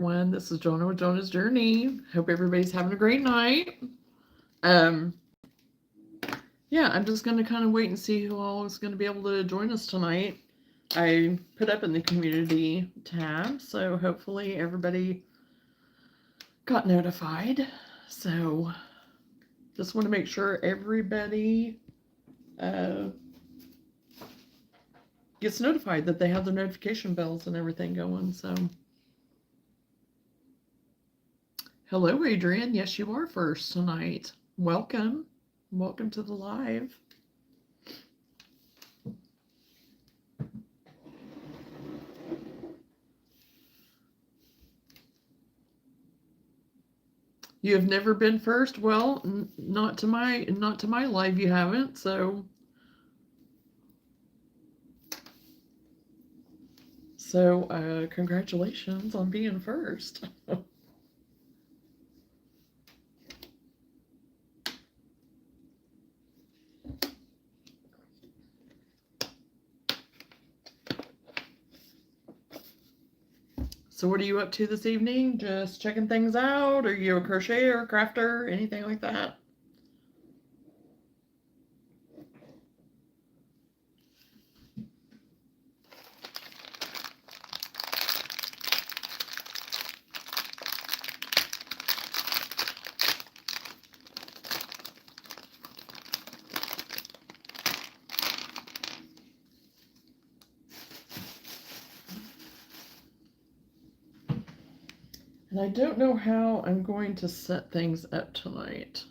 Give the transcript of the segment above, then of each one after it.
Everyone. This is Jonah with Jonah's Journey. Hope everybody's having a great night. Um, yeah, I'm just going to kind of wait and see who all is going to be able to join us tonight. I put up in the community tab, so hopefully everybody got notified. So just want to make sure everybody gets notified that they have their notification bells and everything going. So, hello, Adrian. Yes, you are first tonight. Welcome. Welcome to the live. You have never been first? Well, not to my live you haven't. So congratulations on being first. So what are you up to this evening? Just checking things out? Are you a crocheter, crafter, anything like that? And I don't know how I'm going to set things up tonight.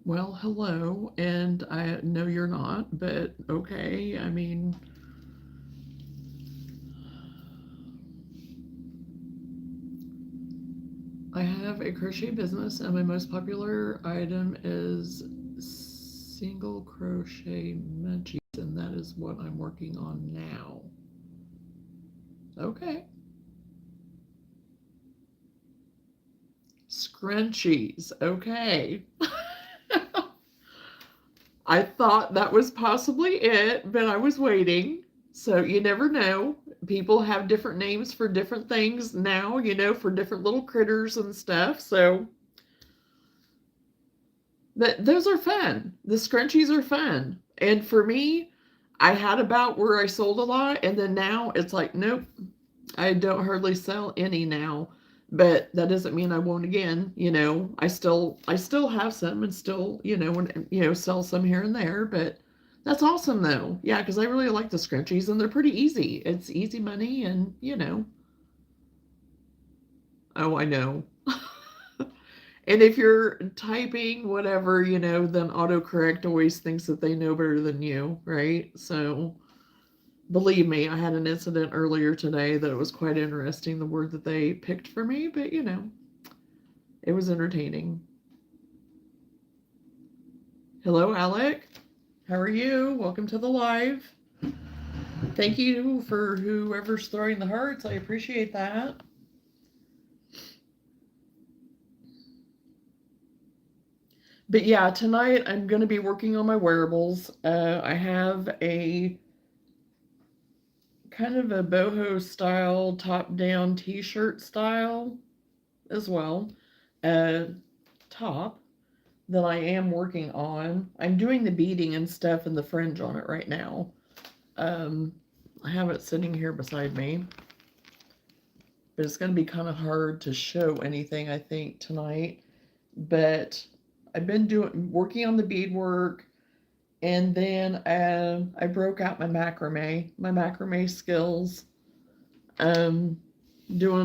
Well, hello, and I know you're not, but okay, I mean, I have a crochet business, and my most popular item is single crochet munchies, and that is what I'm working on now. Okay. Scrunchies. Okay. I thought that was possibly it, but I was waiting. So you never know. People have different names for different things now, for different little critters and stuff. So those are fun. The scrunchies are fun. And for me, I had about where I sold a lot, and then now it's like, nope, I don't hardly sell any now. But that doesn't mean I won't again. I still have some and still, sell some here and there. But that's awesome though. Yeah, because I really like the scrunchies and they're pretty easy. It's easy money and. Oh, I know. And if you're typing whatever, then autocorrect always thinks that they know better than you, right? So believe me, I had an incident earlier today that it was quite interesting, the word that they picked for me, but it was entertaining. Hello, Alec. How are you? Welcome to the live. Thank you for whoever's throwing the hearts. I appreciate that. But yeah, tonight I'm going to be working on my wearables. I have a kind of a boho style top down t-shirt style as well top that I am working on. I'm doing the beading and stuff and the fringe on it right now. I have it sitting here beside me, but it's going to be kind of hard to show anything, I think, tonight. But I've been working on the beadwork, and then I broke out my macrame skills. Doing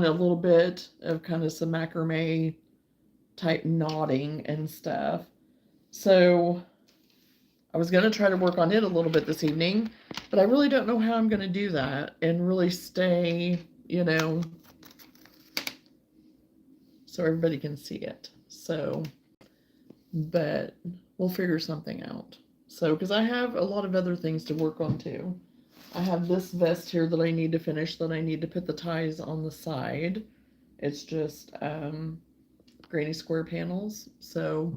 a little bit of kind of some macrame type knotting and stuff. So I was going to try to work on it a little bit this evening, but I really don't know how I'm going to do that and really stay, so everybody can see it. So, but we'll figure something out. So, because I have a lot of other things to work on too. I have this vest here that I need to finish, that I need to put the ties on the side. It's just granny square panels. So,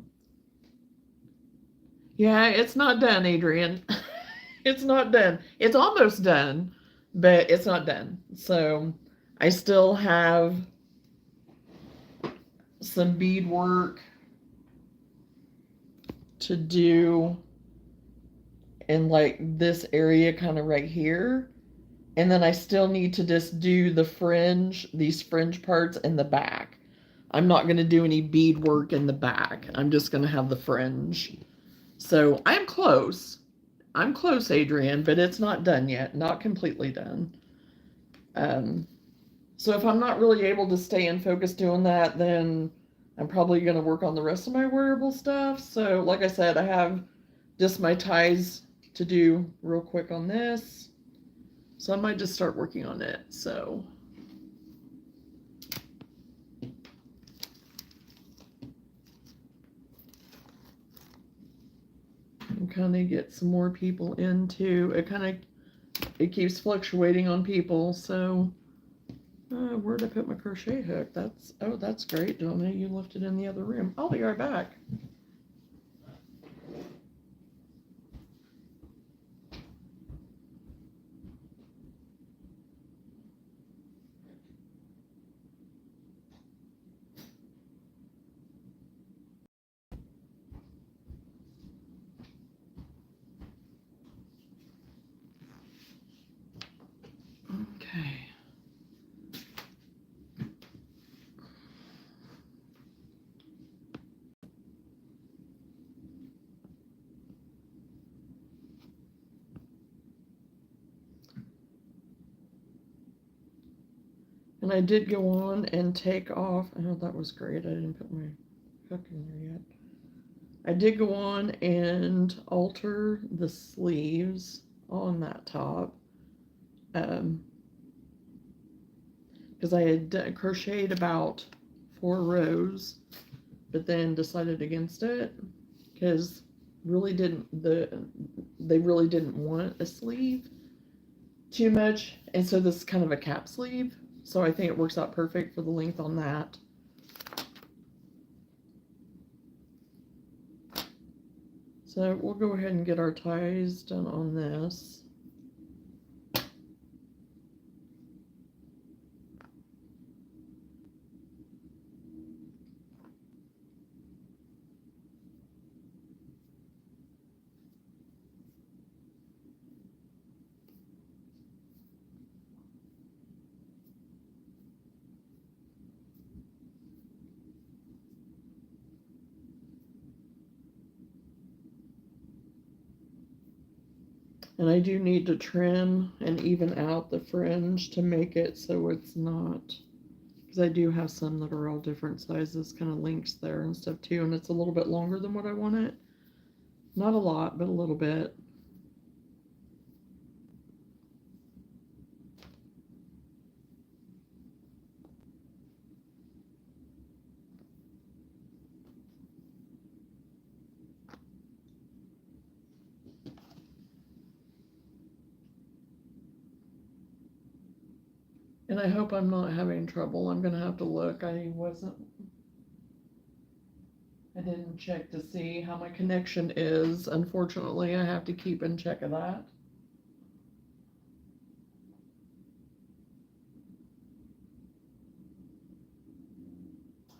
yeah, it's not done, Adrian. It's not done. It's almost done, but it's not done. So I still have some bead work to do in like this area kind of right here. And then I still need to just do the fringe, these fringe parts in the back. I'm not going to do any bead work in the back. I'm just going to have the fringe. So I'm close. I'm close, Adrian, but it's not done yet. Not completely done. So if I'm not really able to stay in focus doing that, then I'm probably going to work on the rest of my wearable stuff. So like I said, I have just my ties to do real quick on this. So I might just start working on it. So and kind of get some more people into it. It keeps fluctuating on people. So where'd I put my crochet hook? That's great, Donna. You left it in the other room. I'll be right back. Okay. And I did go on and take off. Oh, that was great. I didn't put my hook in there yet. I did go on and alter the sleeves on that top. Because I had crocheted about 4 rows, but then decided against it because they really didn't want a sleeve too much, and so this is kind of a cap sleeve. So I think it works out perfect for the length on that. So we'll go ahead and get our ties done on this. And I do need to trim and even out the fringe to make it so it's not, because I do have some that are all different sizes, kind of links there and stuff too, and it's a little bit longer than what I want it. Not a lot, but a little bit. And I hope I'm not having trouble. I'm going to have to look. I didn't check to see how my connection is. Unfortunately, I have to keep in check of that.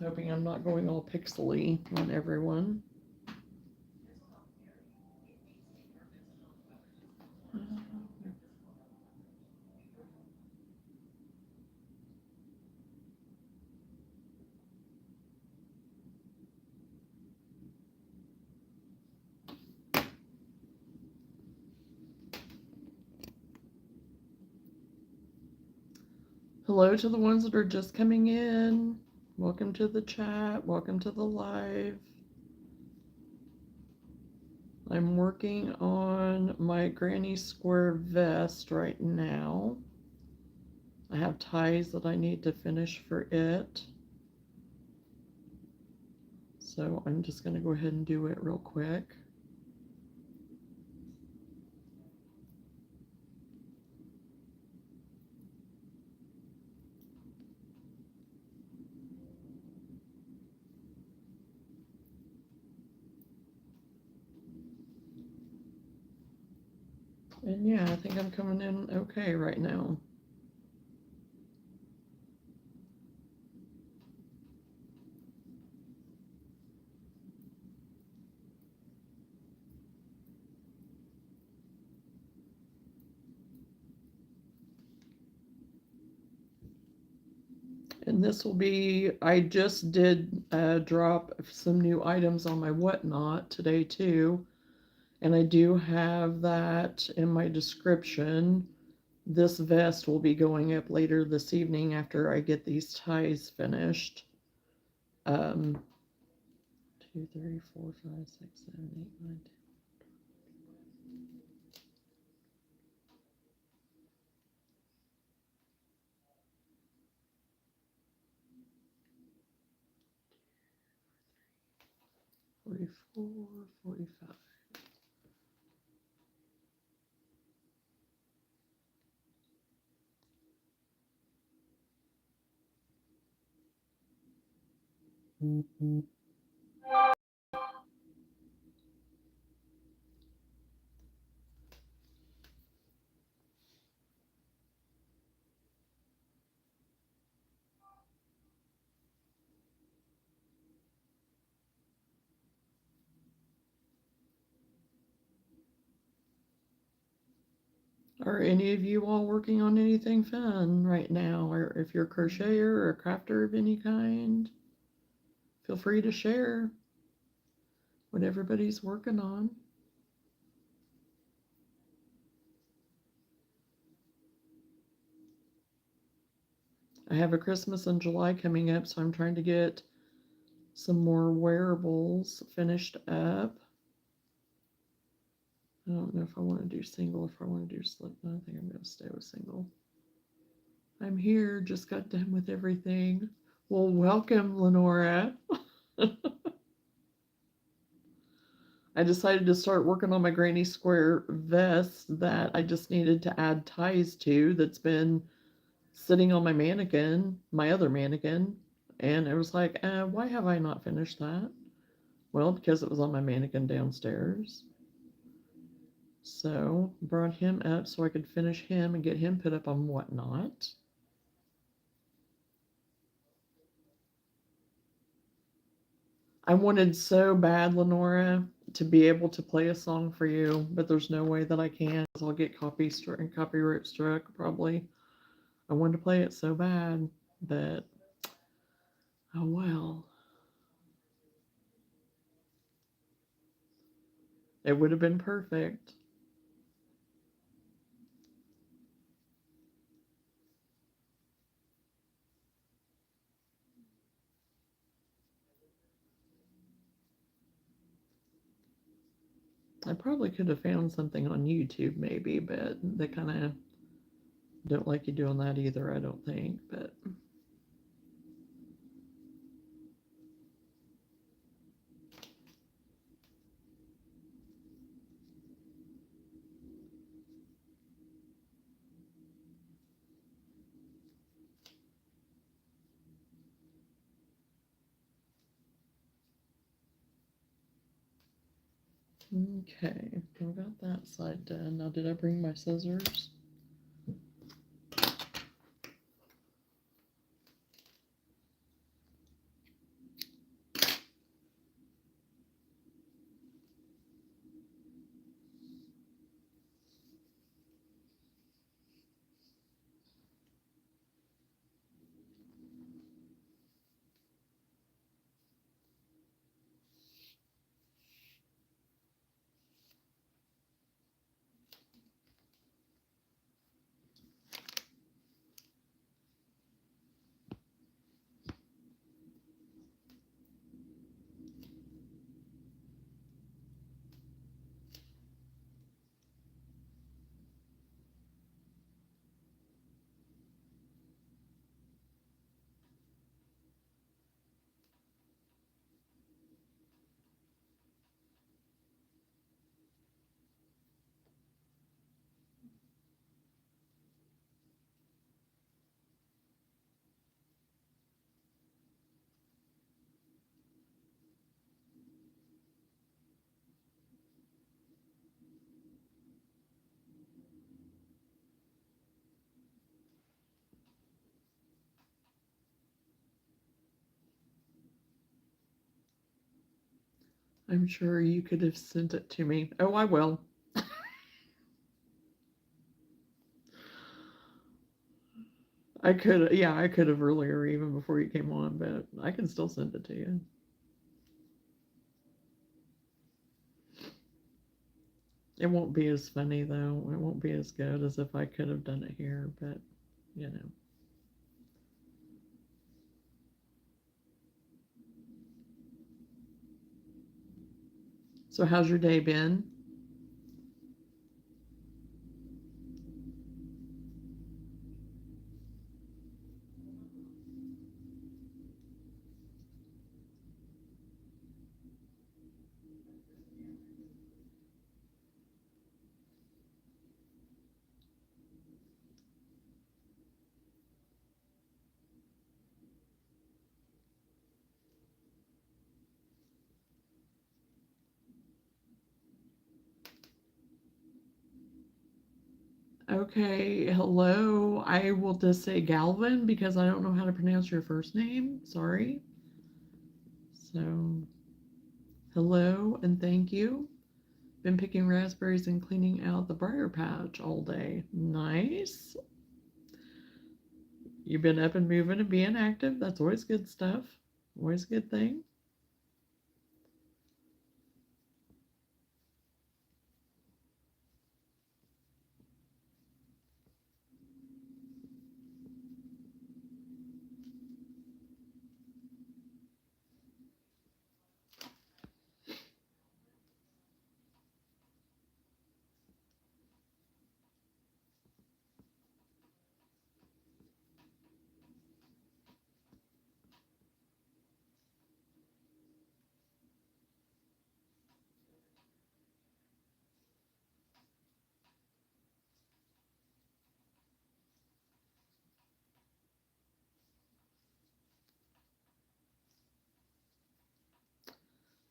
Hoping I'm not going all pixely on everyone. Hello to the ones that are just coming in. Welcome to the chat. Welcome to the live. I'm working on my granny square vest right now. I have ties that I need to finish for it. So I'm just going to go ahead and do it real quick. And yeah, I think I'm coming in okay right now. And this will be, I just did drop some new items on my whatnot today too. And I do have that in my description. This vest will be going up later this evening after I get these ties finished. Um, 2, 3, 4, 5, 6, 7, 8, 9, 10. 44, 45. Mm-hmm. Are any of you all working on anything fun right now? Or if you're a crocheter or a crafter of any kind, feel free to share what everybody's working on. I have a Christmas in July coming up, so I'm trying to get some more wearables finished up. I don't know if I want to do single or if I want to do slip. I think I'm going to stay with single. I'm here, just got done with everything. Well, welcome, Lenora. I decided to start working on my granny square vest that I just needed to add ties to that's been sitting on my mannequin, my other mannequin. And it was like, why have I not finished that? Well, because it was on my mannequin downstairs. So brought him up so I could finish him and get him put up on whatnot. I wanted so bad, Lenora, to be able to play a song for you, but there's no way that I can because I'll get copyright struck probably. I wanted to play it so bad, but oh well. It would have been perfect. I probably could have found something on YouTube maybe, but they kind of don't like you doing that either, I don't think. But okay, I got that side done. Now, did I bring my scissors? I'm sure you could have sent it to me. Oh, I will. I could have earlier, even before you came on, but I can still send it to you. It won't be as funny, though. It won't be as good as if I could have done it here, but, you know. So, how's your day been? Okay, hello. I will just say Galvin because I don't know how to pronounce your first name. Sorry. So, hello and thank you. Been picking raspberries and cleaning out the briar patch all day. Nice. You've been up and moving and being active. That's always good stuff. Always a good thing.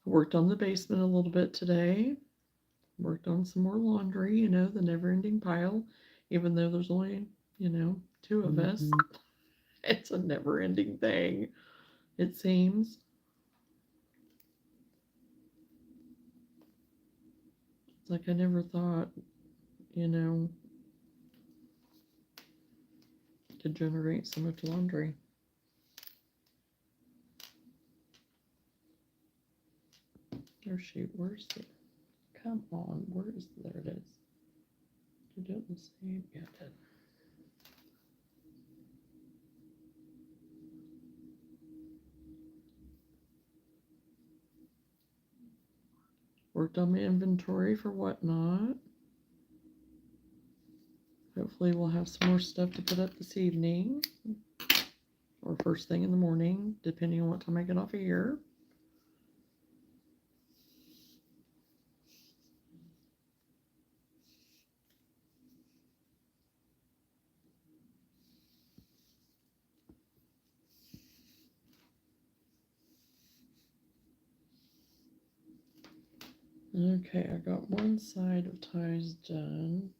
Worked on the basement a little bit today. Worked on some more laundry, the never ending pile, even though there's only, two of us. It's a never ending thing, it seems. It's like I never thought, you know, to generate so much laundry. Oh shoot, where's it? Come on, where is there it is. Did it the same? Yeah, it did. Worked on my inventory for whatnot. Hopefully we'll have some more stuff to put up this evening or first thing in the morning, depending on what time I get off of here. Okay, I got one side of ties done.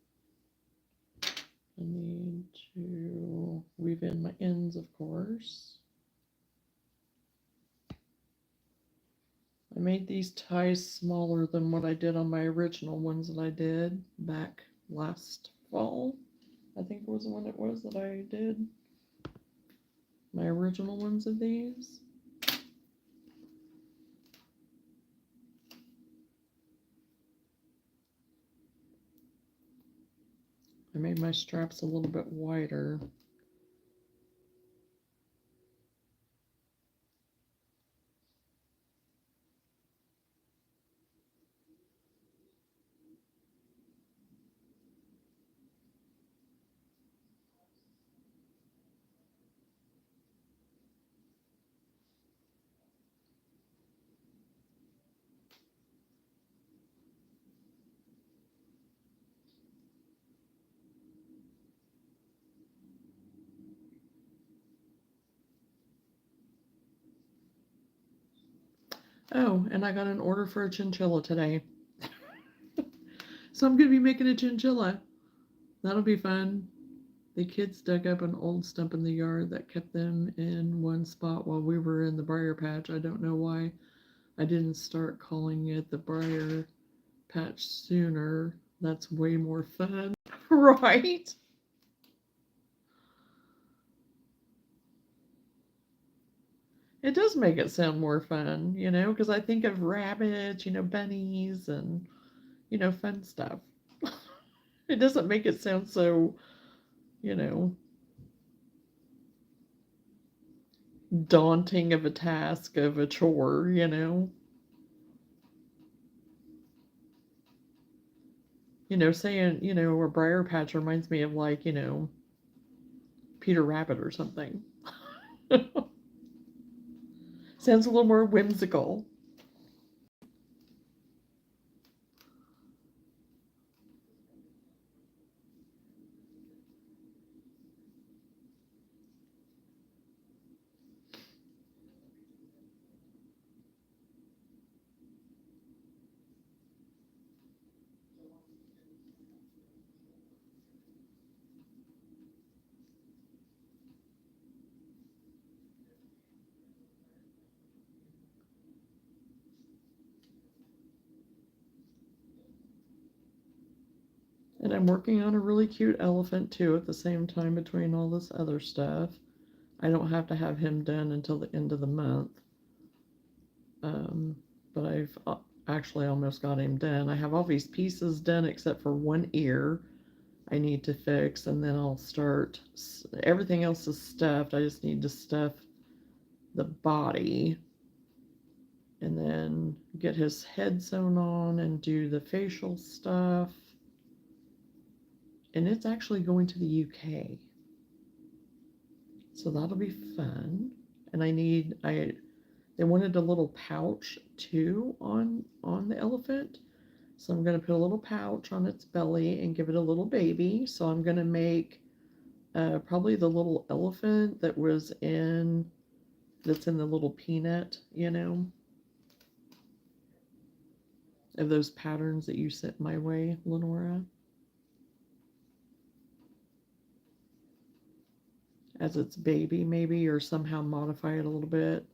I need to weave in my ends, of course. I made these ties smaller than what I did on my original ones that I did back last fall. I think it was when it was that I did my original ones of these. I made my straps a little bit wider. Oh, and I got an order for a chinchilla today. So I'm going to be making a chinchilla. That'll be fun. The kids dug up an old stump in the yard that kept them in one spot while we were in the briar patch. I don't know why. I didn't start calling it the Briar Patch sooner. That's way more fun. Right? It does make it sound more fun, because I think of rabbits, bunnies, and, fun stuff. It doesn't make it sound so, you know, daunting of a task, of a chore. Saying, a briar patch reminds me of like, Peter Rabbit or something. Sounds a little more whimsical. And I'm working on a really cute elephant too at the same time between all this other stuff. I don't have to have him done until the end of the month. But I've actually almost got him done. I have all these pieces done except for one ear I need to fix, and then I'll start. Everything else is stuffed. I just need to stuff the body and then get his head sewn on and do the facial stuff. And it's actually going to the UK. So that'll be fun. And they wanted a little pouch too on the elephant. So I'm going to put a little pouch on its belly and give it a little baby. So I'm going to make probably the little elephant that's in the little peanut, of those patterns that you sent my way, Lenora. As its baby, maybe, or somehow modify it a little bit,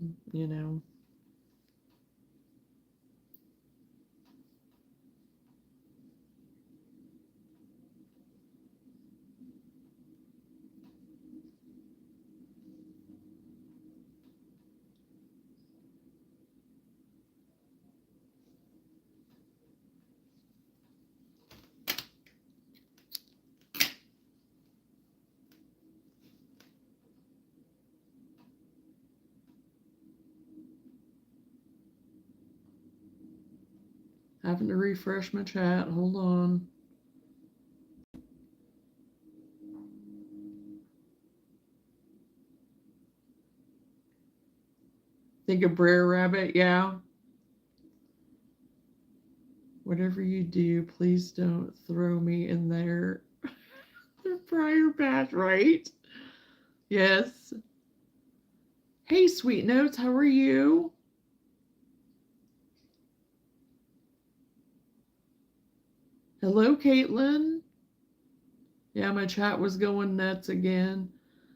Having to refresh my chat. Hold on. Think of Brer Rabbit, yeah. Whatever you do, please don't throw me in there. The Briar Patch, right? Yes. Hey, Sweet Notes, how are you? Hello, Caitlin. Yeah, my chat was going nuts again.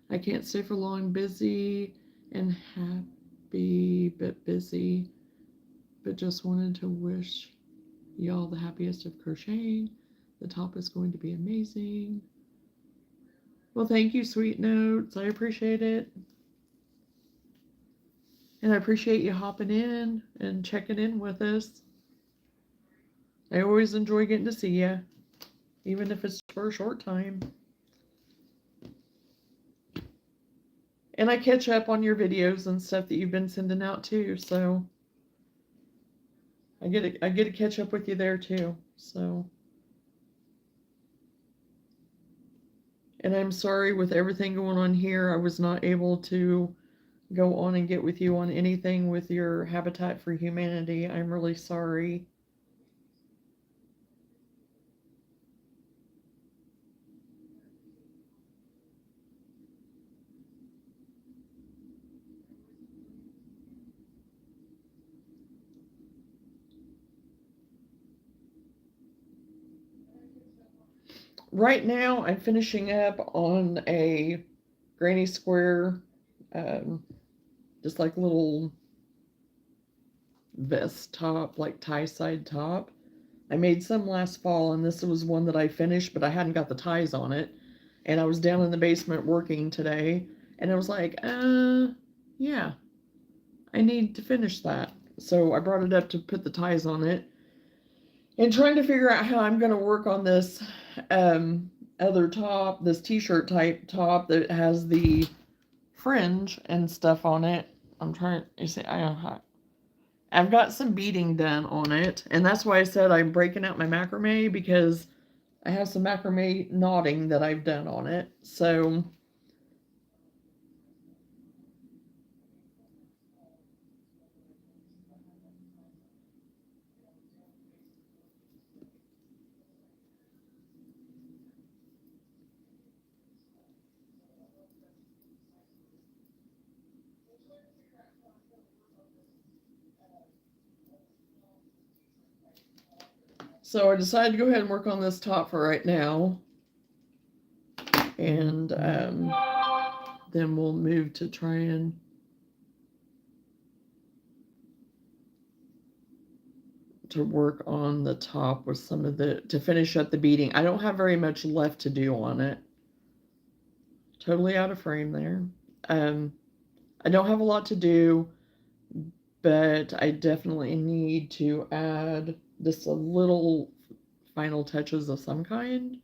I can't stay for long. Busy and happy, but busy. But just wanted to wish y'all the happiest of crocheting. The top is going to be amazing. Well, thank you, Sweet Notes. I appreciate it. And I appreciate you hopping in and checking in with us. I always enjoy getting to see you, even if it's for a short time. And I catch up on your videos and stuff that you've been sending out too, so I get to catch up with you there too. So, and I'm sorry with everything going on here, I was not able to go on and get with you on anything with your Habitat for Humanity. I'm really sorry. Right now, I'm finishing up on a granny square, just like little vest top, like tie side top. I made some last fall, and this was one that I finished, but I hadn't got the ties on it. And I was down in the basement working today, and I was like, yeah, I need to finish that. So I brought it up to put the ties on it, and trying to figure out how I'm going to work on this other top, this t-shirt type top that has the fringe and stuff on it. I'm trying, you see, I've got some beading done on it, and that's why I said I'm breaking out my macrame, because I have some macrame knotting that I've done on it. So I decided to go ahead and work on this top for right now, and then we'll move to trying to work on the top with some of to finish up the beading. I don't have very much left to do on it. Totally out of frame there. I don't have a lot to do, but I definitely need to add just a little final touches of some kind.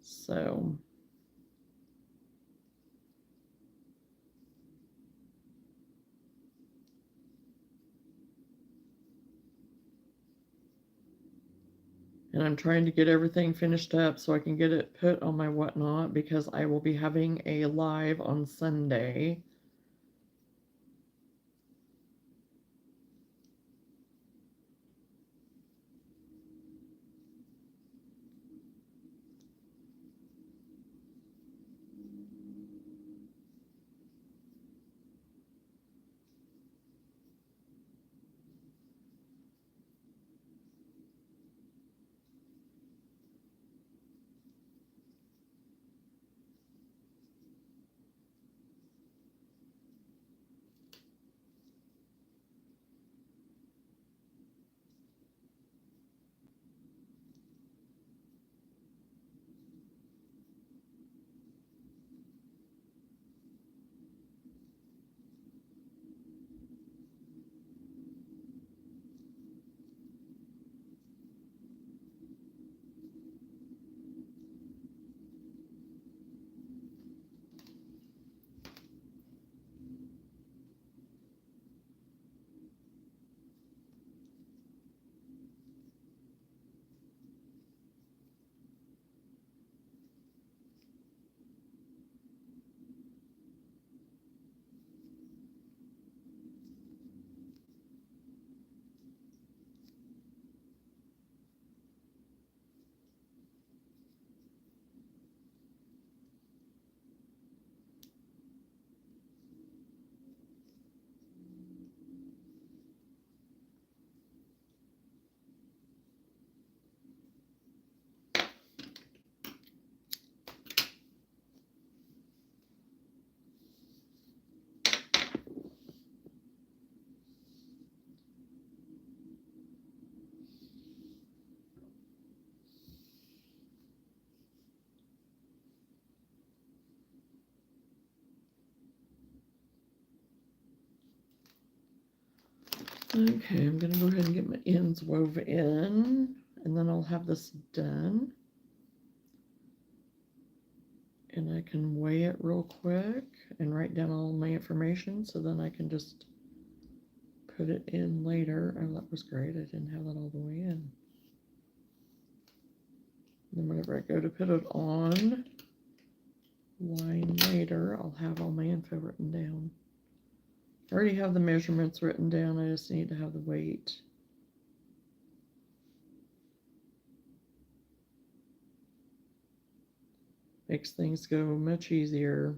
So and I'm trying to get everything finished up so I can get it put on my whatnot, because I will be having a live on Sunday. Okay, I'm gonna go ahead and get my ends woven in, and then I'll have this done. And I can weigh it real quick and write down all my information, so then I can just put it in later. Oh, that was great. I didn't have that all the way in. And then whenever I go to put it on line later, I'll have all my info written down. I already have the measurements written down. I just need to have the weight. Makes things go much easier.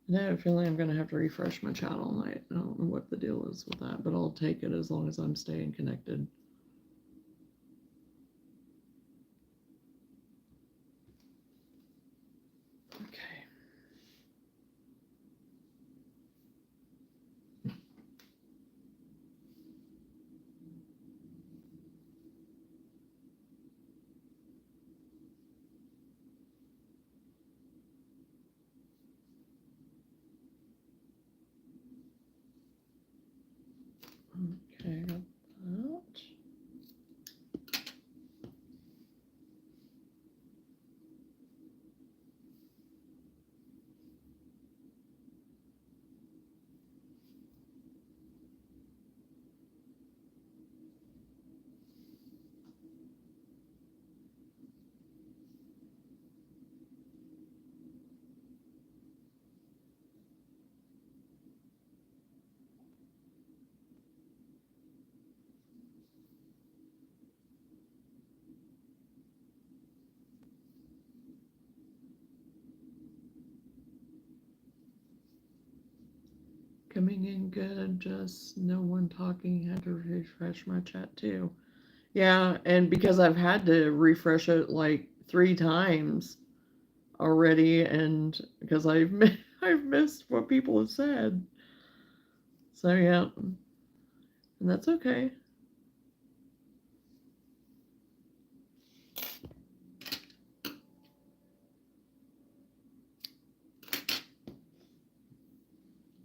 I have a feeling I'm going to have to refresh my chat all night. I don't know what the deal is with that, but I'll take it as long as I'm staying connected. Okay. Okay, got that. Coming in good, just no one talking. Had to refresh my chat too. Yeah, and because I've had to refresh it like 3 times already, and because I've missed what people have said. So yeah, and that's okay.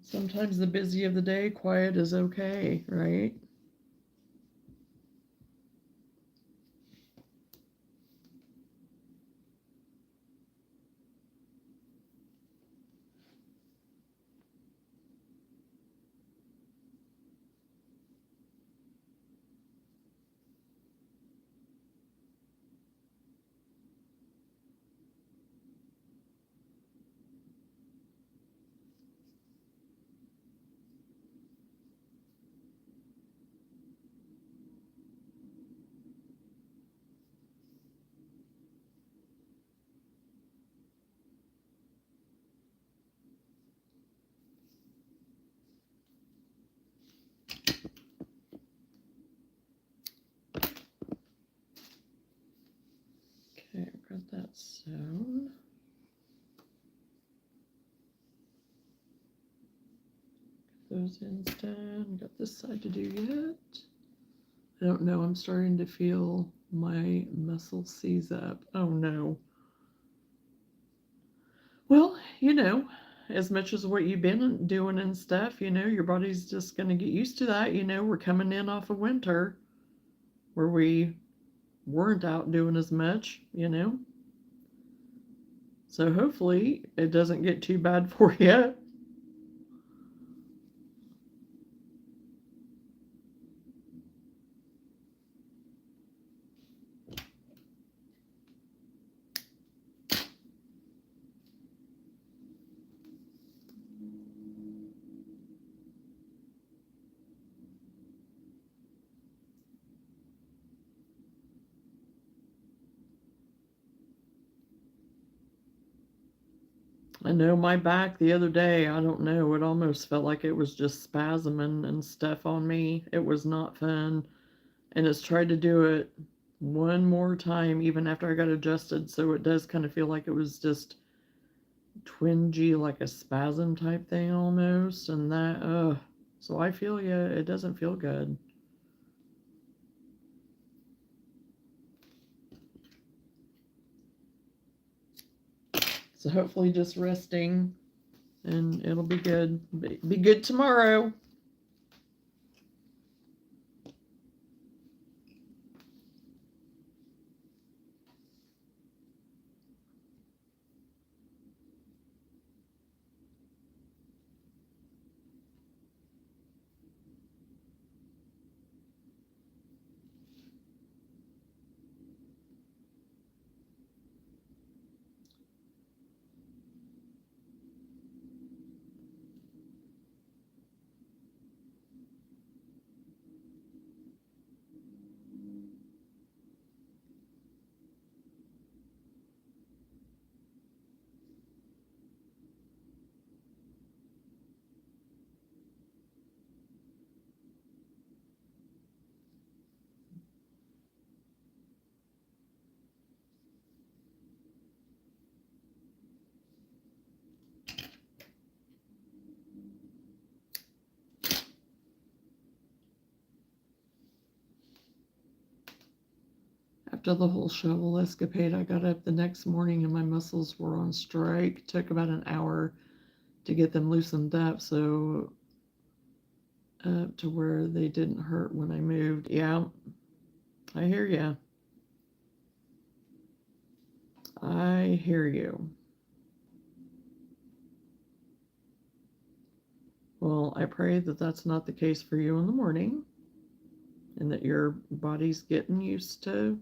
Sometimes the busy of the day, quiet is okay, right? Okay, I've got that sewn. Those ends done. Got this side to do yet. I don't know. I'm starting to feel my muscle seize up. Oh no. Well, as much as what you've been doing and stuff, your body's just going to get used to that. We're coming in off of winter where we weren't out doing as much. So hopefully it doesn't get too bad for you. I know my back the other day, I don't know, it almost felt like it was just spasming and stuff on me. It was not fun. And it's tried to do it one more time, even after I got adjusted. So it does kind of feel like it was just twingy, like a spasm type thing almost. And so I feel you, it doesn't feel good. So hopefully just resting and it'll be good. Be good tomorrow. After the whole shovel escapade, I got up the next morning and my muscles were on strike. Took about an hour to get them loosened up so up to where they didn't hurt when I moved. Yeah, I hear you. I hear you. Well, I pray that that's not the case for you in the morning and that your body's getting used to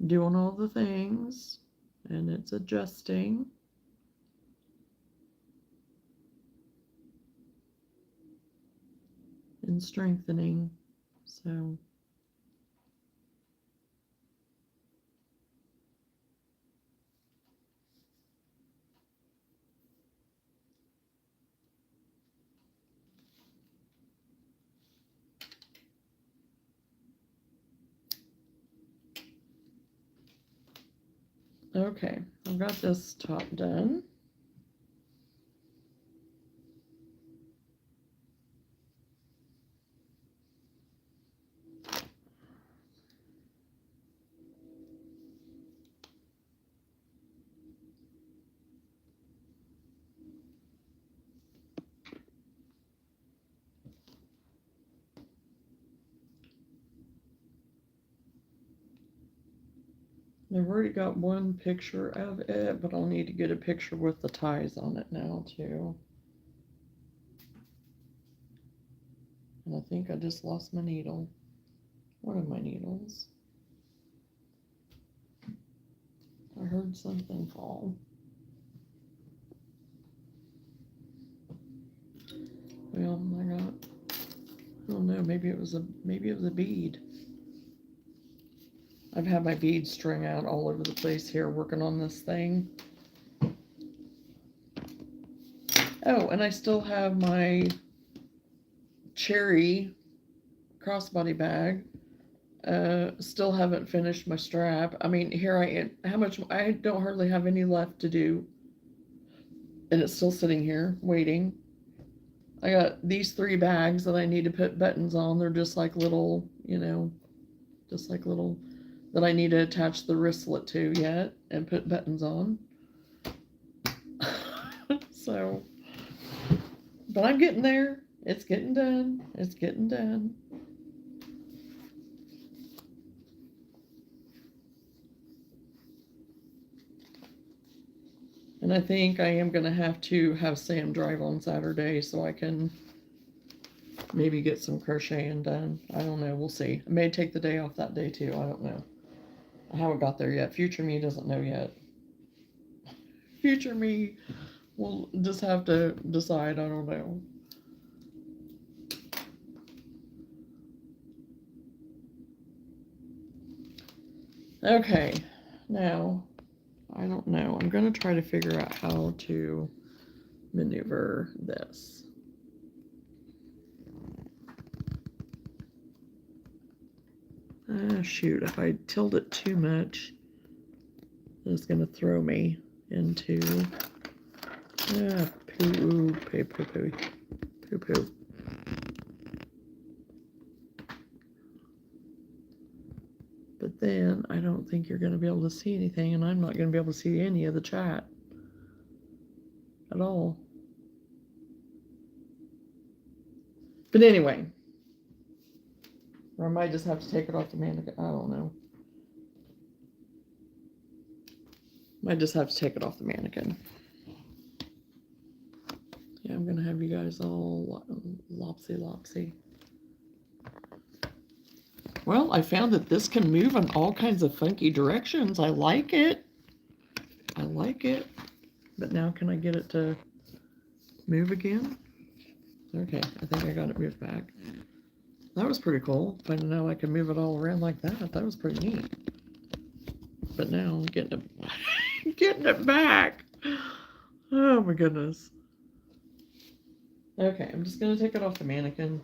doing all the things and it's adjusting. And strengthening. So, okay, I've got this top done. I've already got one picture of it, but I'll need to get a picture with the ties on it now too. And I think I just lost my needle. One of my needles. I heard something fall. Well, I don't know, maybe it was a bead. I've had my beads strung out all over the place here working on this thing. Oh, and I still have my cherry crossbody bag. Still haven't finished my strap. I mean, here I am. How much? I don't hardly have any left to do. And it's still sitting here waiting. I got these 3 bags that I need to put buttons on. They're just like little, just like little that I need to attach the wristlet to yet and put buttons on. So, but I'm getting there. It's getting done. It's getting done. And I think I am going to have Sam drive on Saturday so I can maybe get some crocheting done. I don't know. We'll see. I may take the day off that day too. I don't know. I haven't got there yet. Future me doesn't know yet. Future me will just have to decide. I don't know. Okay. Now, I don't know. I'm going to try to figure out how to maneuver this. Shoot, if I tilt it too much, it's going to throw me into poo. But then I don't think you're going to be able to see anything, and I'm not going to be able to see any of the chat at all. But anyway, or I might just have to take it off the mannequin. I don't know. Might just have to take it off the mannequin. Yeah, I'm going to have you guys all lopsy. Well, I found that this can move in all kinds of funky directions. I like it. But now can I get it to move again? Okay, I think I got it moved back. That was pretty cool. Finding out I can move it all around like that. That was pretty neat. But now I'm getting it back. Oh my goodness. Okay, I'm just gonna take it off the mannequin.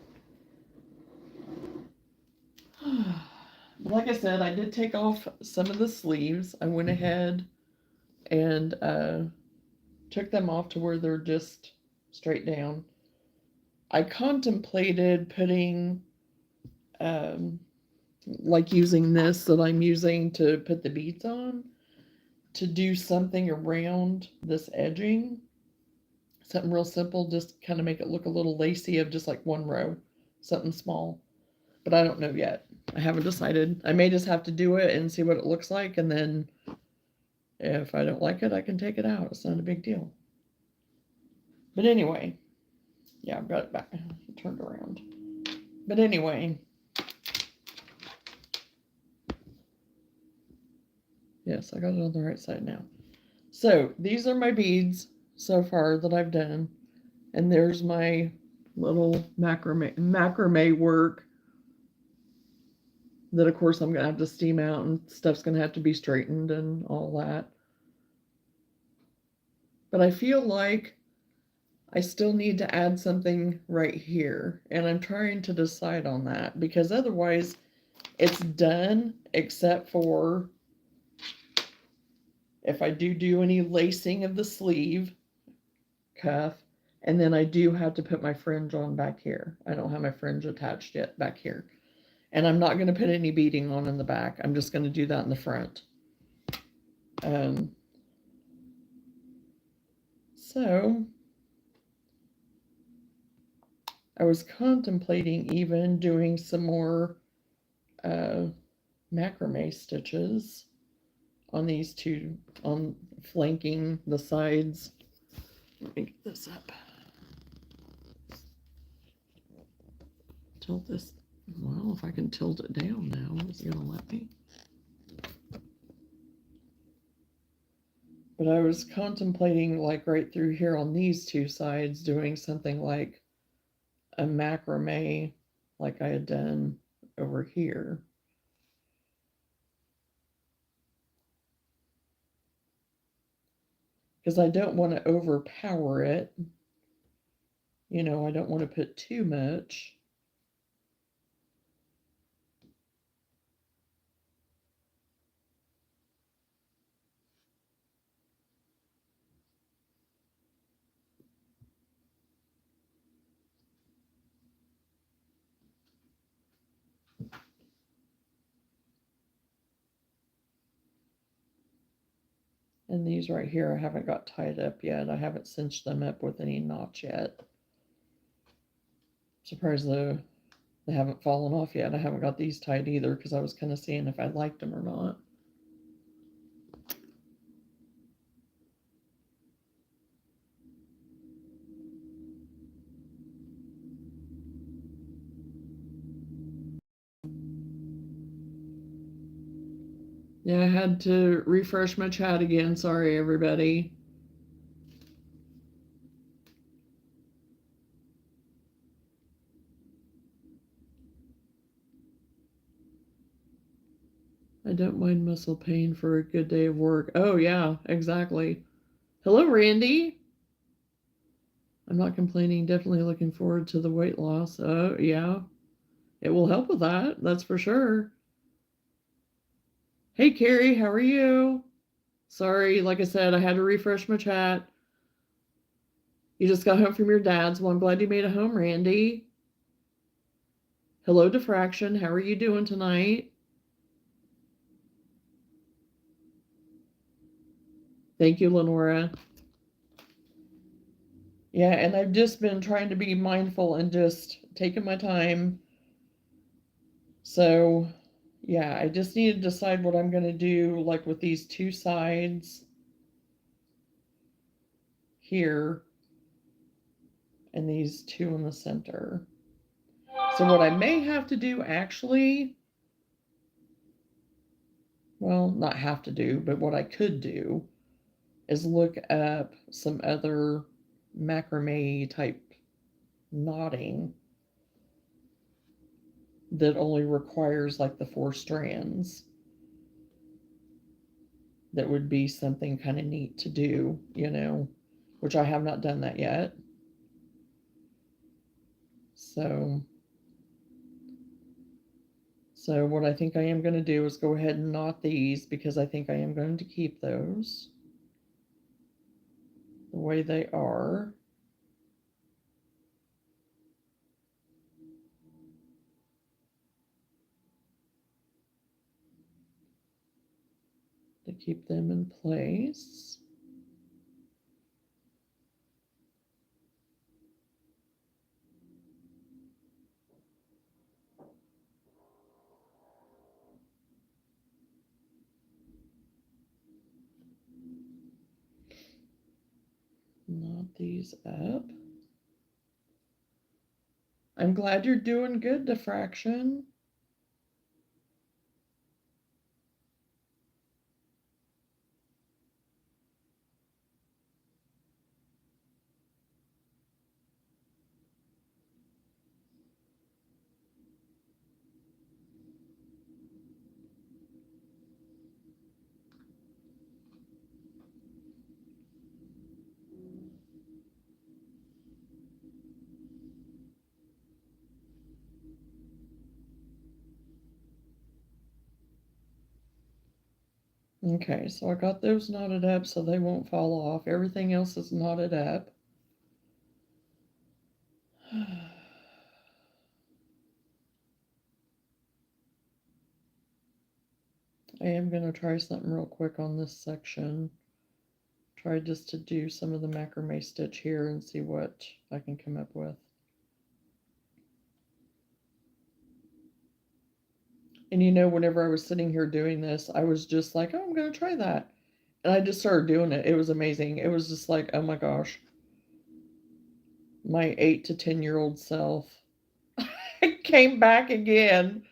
Like I said, I did take off some of the sleeves. I went ahead and took them off to where they're just straight down. I contemplated putting like using this that I'm using to put the beads on, to do something around this edging. Something real simple, just kind of make it look a little lacy of just like one row, something small. But I don't know yet. I haven't decided. I may just have to do it and see what it looks like, and then if I don't like it, I can take it out. It's not a big deal. But anyway, yeah, I've got it back turned around. But anyway, yes, I got it on the right side now. So these are my beads so far that I've done. And there's my little macrame work that, of course, I'm going to have to steam out, and stuff's going to have to be straightened and all that. But I feel like I still need to add something right here, and I'm trying to decide on that, because otherwise it's done, except for if I do any lacing of the sleeve cuff, and then I do have to put my fringe on back here. I don't have my fringe attached yet back here. And I'm not going to put any beading on in the back. I'm just going to do that in the front. So I was contemplating even doing some more macrame stitches on these two, on flanking the sides. Let me get this up. Tilt this. Well, if I can tilt it down now, is it going to let me? But I was contemplating, like right through here on these two sides, doing something like a macrame like I had done over here. Because I don't want to overpower it. You know, I don't want to put too much. And these right here, I haven't got tied up yet. I haven't cinched them up with any knots yet. Surprised though they haven't fallen off yet. I haven't got these tied either, because I was kind of seeing if I liked them or not. Yeah, I had to refresh my chat again. Sorry, everybody. I don't mind muscle pain for a good day of work. Oh, yeah, exactly. Hello, Randy. I'm not complaining. Definitely looking forward to the weight loss. Oh, yeah. It will help with that. That's for sure. Hey, Carrie, how are you? Sorry, like I said, I had to refresh my chat. You just got home from your dad's. Well, I'm glad you made it home, Randy. Hello, Diffraction. How are you doing tonight? Thank you, Lenora. Yeah, and I've just been trying to be mindful and just taking my time. So, yeah, I just need to decide what I'm going to do, like with these two sides here and these two in the center. So what I may have to do actually, well, not have to do, but what I could do is look up some other macrame type knotting that only requires like the 4 strands. That would be something kind of neat to do, you know, which I have not done that yet. So what I think I am going to do is go ahead and knot these, because I think I am going to keep those the way they are. keep them in place. Knot these up. I'm glad you're doing good, Diffraction. Okay, so I got those knotted up so they won't fall off. Everything else is knotted up. I am going to try something real quick on this section. Try just to do some of the macrame stitch here and see what I can come up with. And you know, whenever I was sitting here doing this, I was just like, oh, I'm going to try that. And I just started doing it. It was amazing. It was just like, oh my gosh. My 8 to 10-year-old self came back again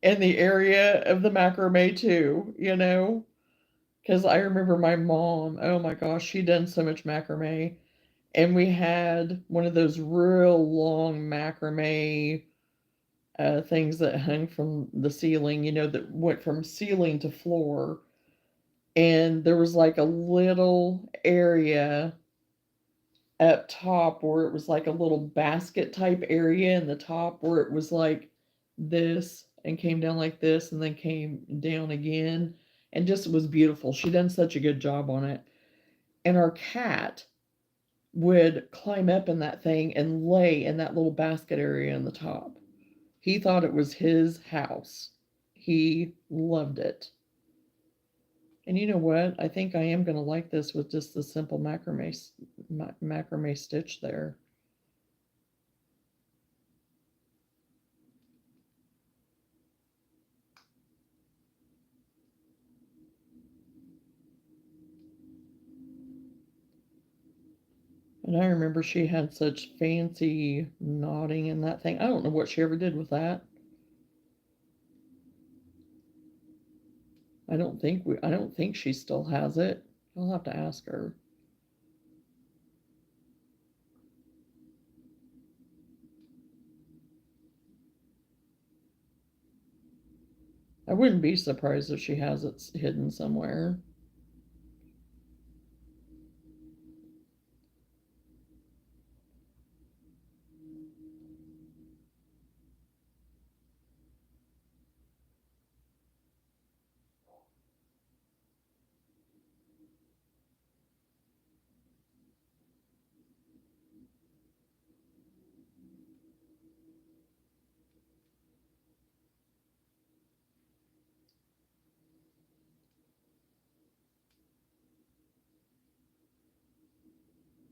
in the area of the macrame too, you know? Because I remember my mom, oh my gosh, she done so much macrame. And we had one of those real long macrame things that hung from the ceiling, you know, that went from ceiling to floor. And there was like a little area up top where it was like a little basket type area in the top where it was like this and came down like this and then came down again and just was beautiful. She done such a good job on it. And our cat would climb up in that thing and lay in that little basket area in the top. He thought it was his house. He loved it. And you know what? I think I am going to like this with just the simple macrame stitch there. And I remember she had such fancy knotting in that thing. I don't know what she ever did with that. I don't think she still has it. I'll have to ask her. I wouldn't be surprised if she has it hidden somewhere.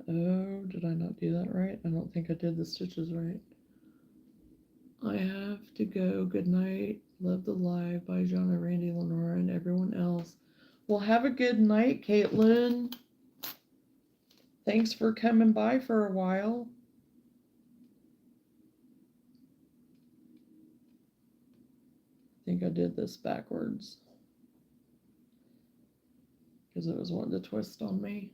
Oh, did I not do that right? I don't think I did the stitches right. I have to go. Good night. Love the live. Bye, John and Randy, Lenora, and everyone else. Well, have a good night, Caitlin. Thanks for coming by for a while. I think I did this backwards because it was wanting to twist on me.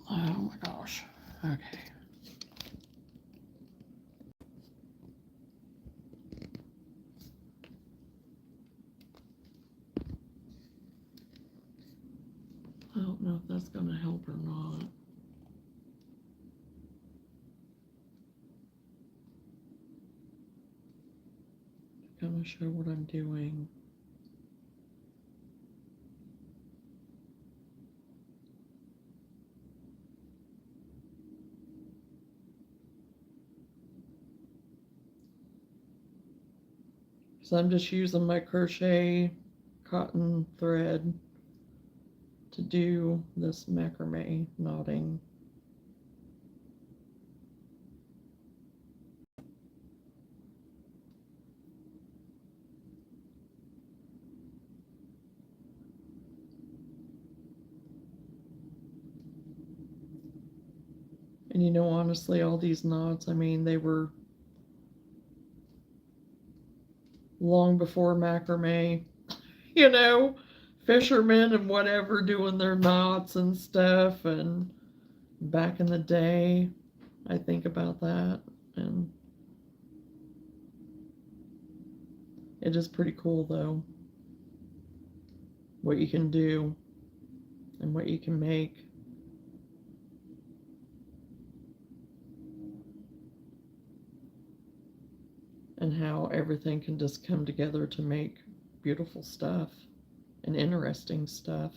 Oh my gosh. Okay. I don't know if that's going to help or not. Kind of show what I'm doing. So I'm just using my crochet cotton thread to do this macrame knotting. And you know, honestly, all these knots, I mean, they were long before macrame, you know, fishermen and whatever doing their knots and stuff. And back in the day, I think about that, and it is pretty cool though, what you can do and what you can make. And how everything can just come together to make beautiful stuff and interesting stuff.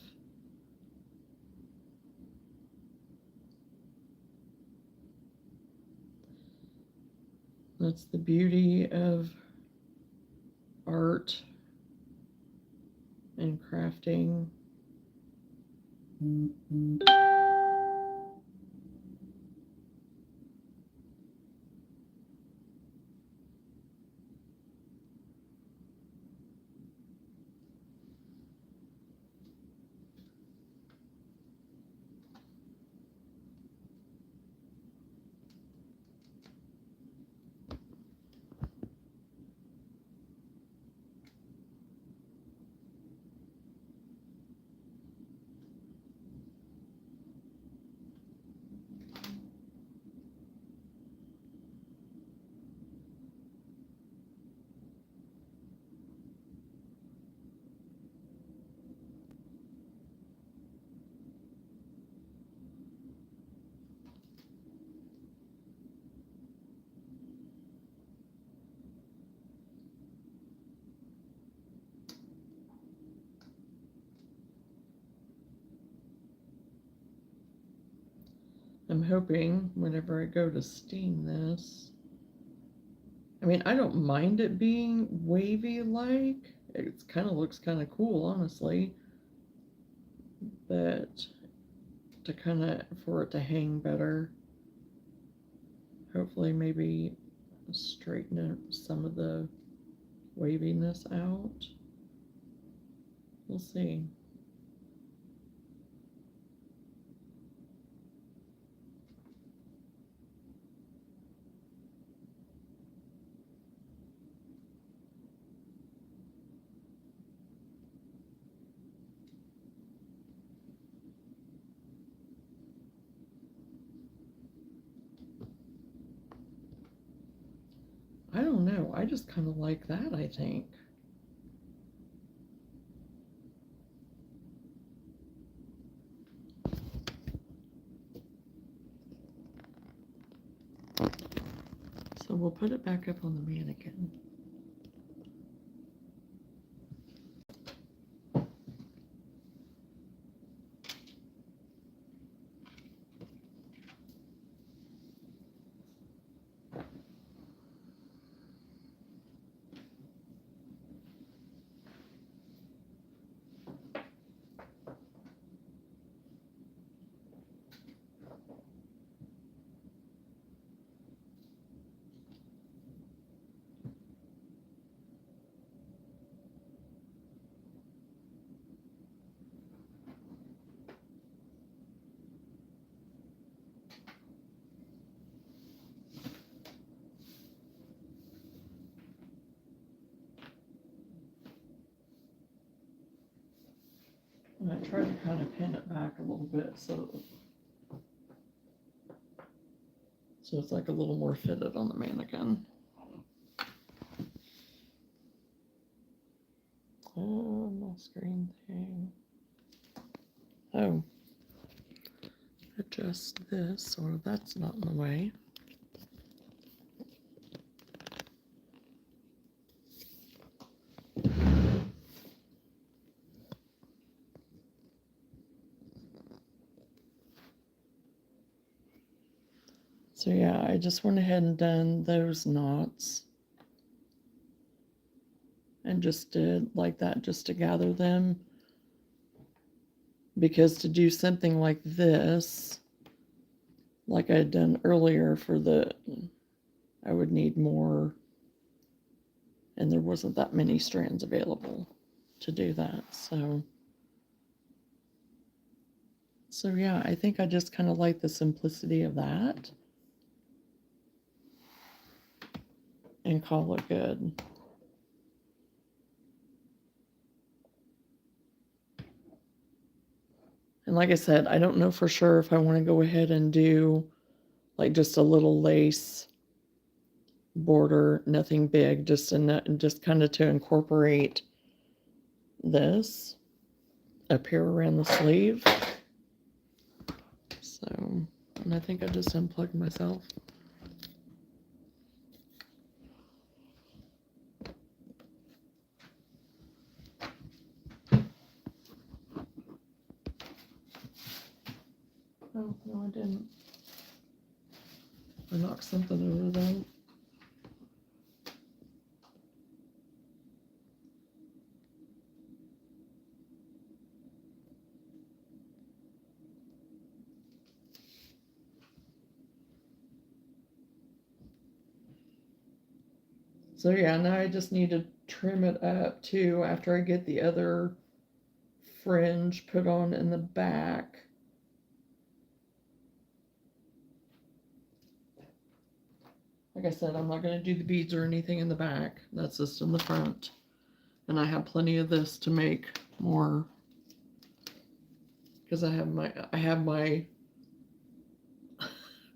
That's the beauty of art and crafting. I'm hoping whenever I go to steam this, I mean, I don't mind it being wavy like. It kind of looks kind of cool, honestly. But to kind of, for it to hang better, hopefully maybe straighten some of the waviness out. We'll see. I don't know. I just kind of like that, I think. So we'll put it back up on the mannequin. And I try to kind of pin it back a little bit so it's like a little more fitted on the mannequin. Oh, my screen thing. Oh, adjust this so that's not in the way. So yeah, I just went ahead and done those knots and just did like that just to gather them, because to do something like this, like I had done earlier for the, I would need more, and there wasn't that many strands available to do that. So yeah, I think I just kind of like the simplicity of that and call it good. And like I said, I don't know for sure if I want to go ahead and do like just a little lace border, nothing big, just kind of to incorporate this up here around the sleeve. So, and I think I just unplugged myself. Oh, no, I didn't. I knocked something over there. So yeah, now I just need to trim it up too after I get the other fringe put on in the back. Like I said, I'm not going to do the beads or anything in the back. That's just in the front. And I have plenty of this to make more, because I have my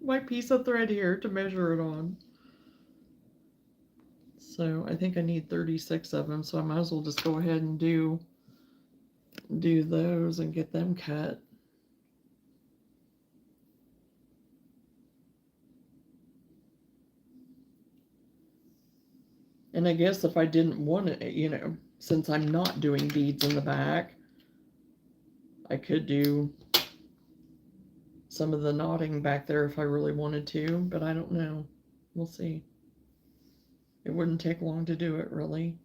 my piece of thread here to measure it on. So I think I need 36 of them, so I might as well just go ahead and do those and get them cut. And I guess if I didn't want it, you know, since I'm not doing beads in the back, I could do some of the knotting back there if I really wanted to, but I don't know. We'll see. It wouldn't take long to do it, really.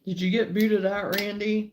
Did you get booted out, Randy?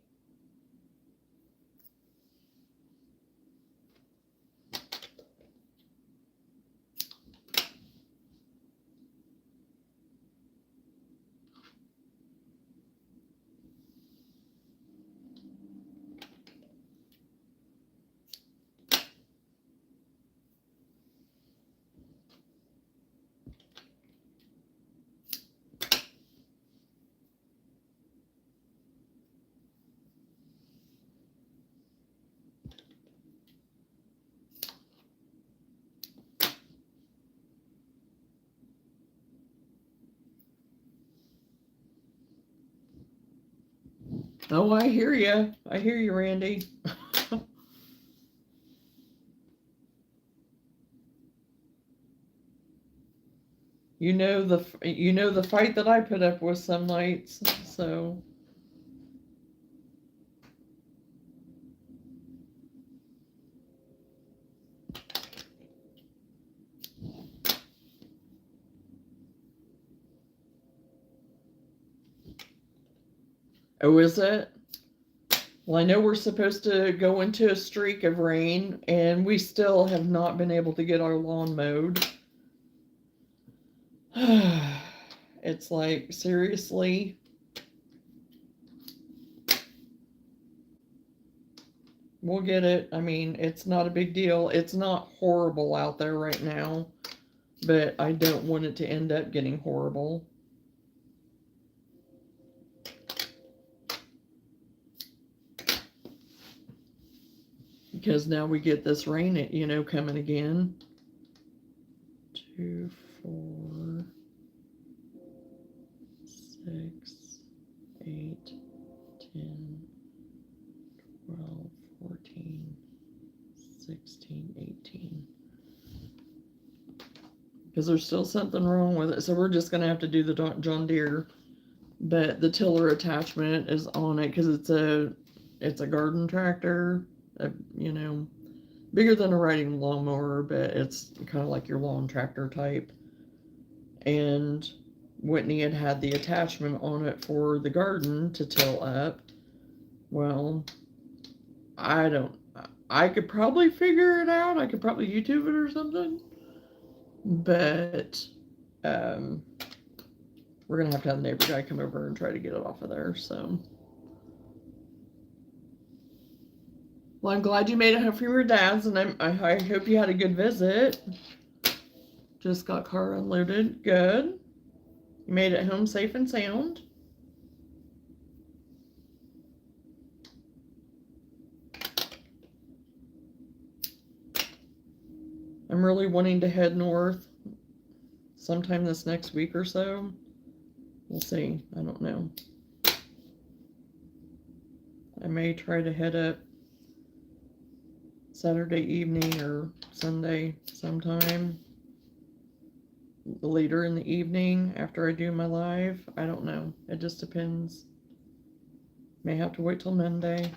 Oh, I hear you. I hear you, Randy. You know the fight that I put up with some nights, so. Oh, is it? Well, I know we're supposed to go into a streak of rain, and we still have not been able to get our lawn mowed. It's like, seriously? We'll get it. I mean, it's not a big deal. It's not horrible out there right now, but I don't want it to end up getting horrible. Because now we get this rain, coming again. 2, 4, 6, 8, 10, 12, 14, 16, 18. Because there's still something wrong with it. So we're just going to have to do the John Deere. But the tiller attachment is on it because it's a garden tractor, bigger than a riding lawnmower, but it's kind of like your lawn tractor type. And Whitney had the attachment on it for the garden to till up. Well, I could probably figure it out. I could probably YouTube it or something. But we're going to have the neighbor guy come over and try to get it off of there, so. Well, I'm glad you made it home from your dad's, and I hope you had a good visit. Just got car unloaded. Good. You made it home safe and sound. I'm really wanting to head north sometime this next week or so. We'll see. I don't know. I may try to head up Saturday evening or Sunday sometime. Later in the evening after I do my live. I don't know. It just depends. May have to wait till Monday.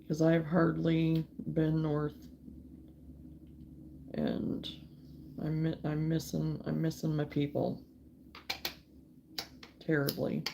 Because I've hardly been north, and I'm missing my people terribly.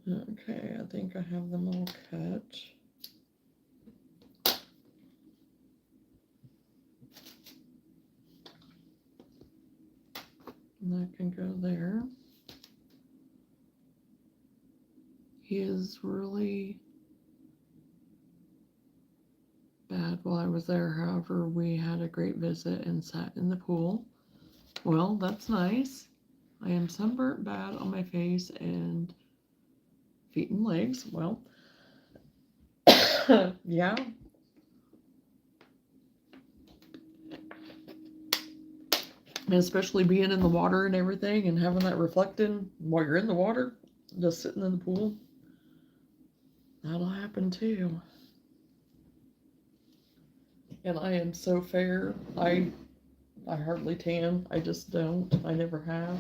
Okay, I think I have them all cut. And that can go there. He is really bad while I was there. However, we had a great visit and sat in the pool. Well, that's nice. I am sunburnt bad on my face and feet and legs. Well, yeah. And especially being in the water and everything and having that reflecting while you're in the water, just sitting in the pool. That'll happen too. And I am so fair. I hardly tan. I just don't. I never have.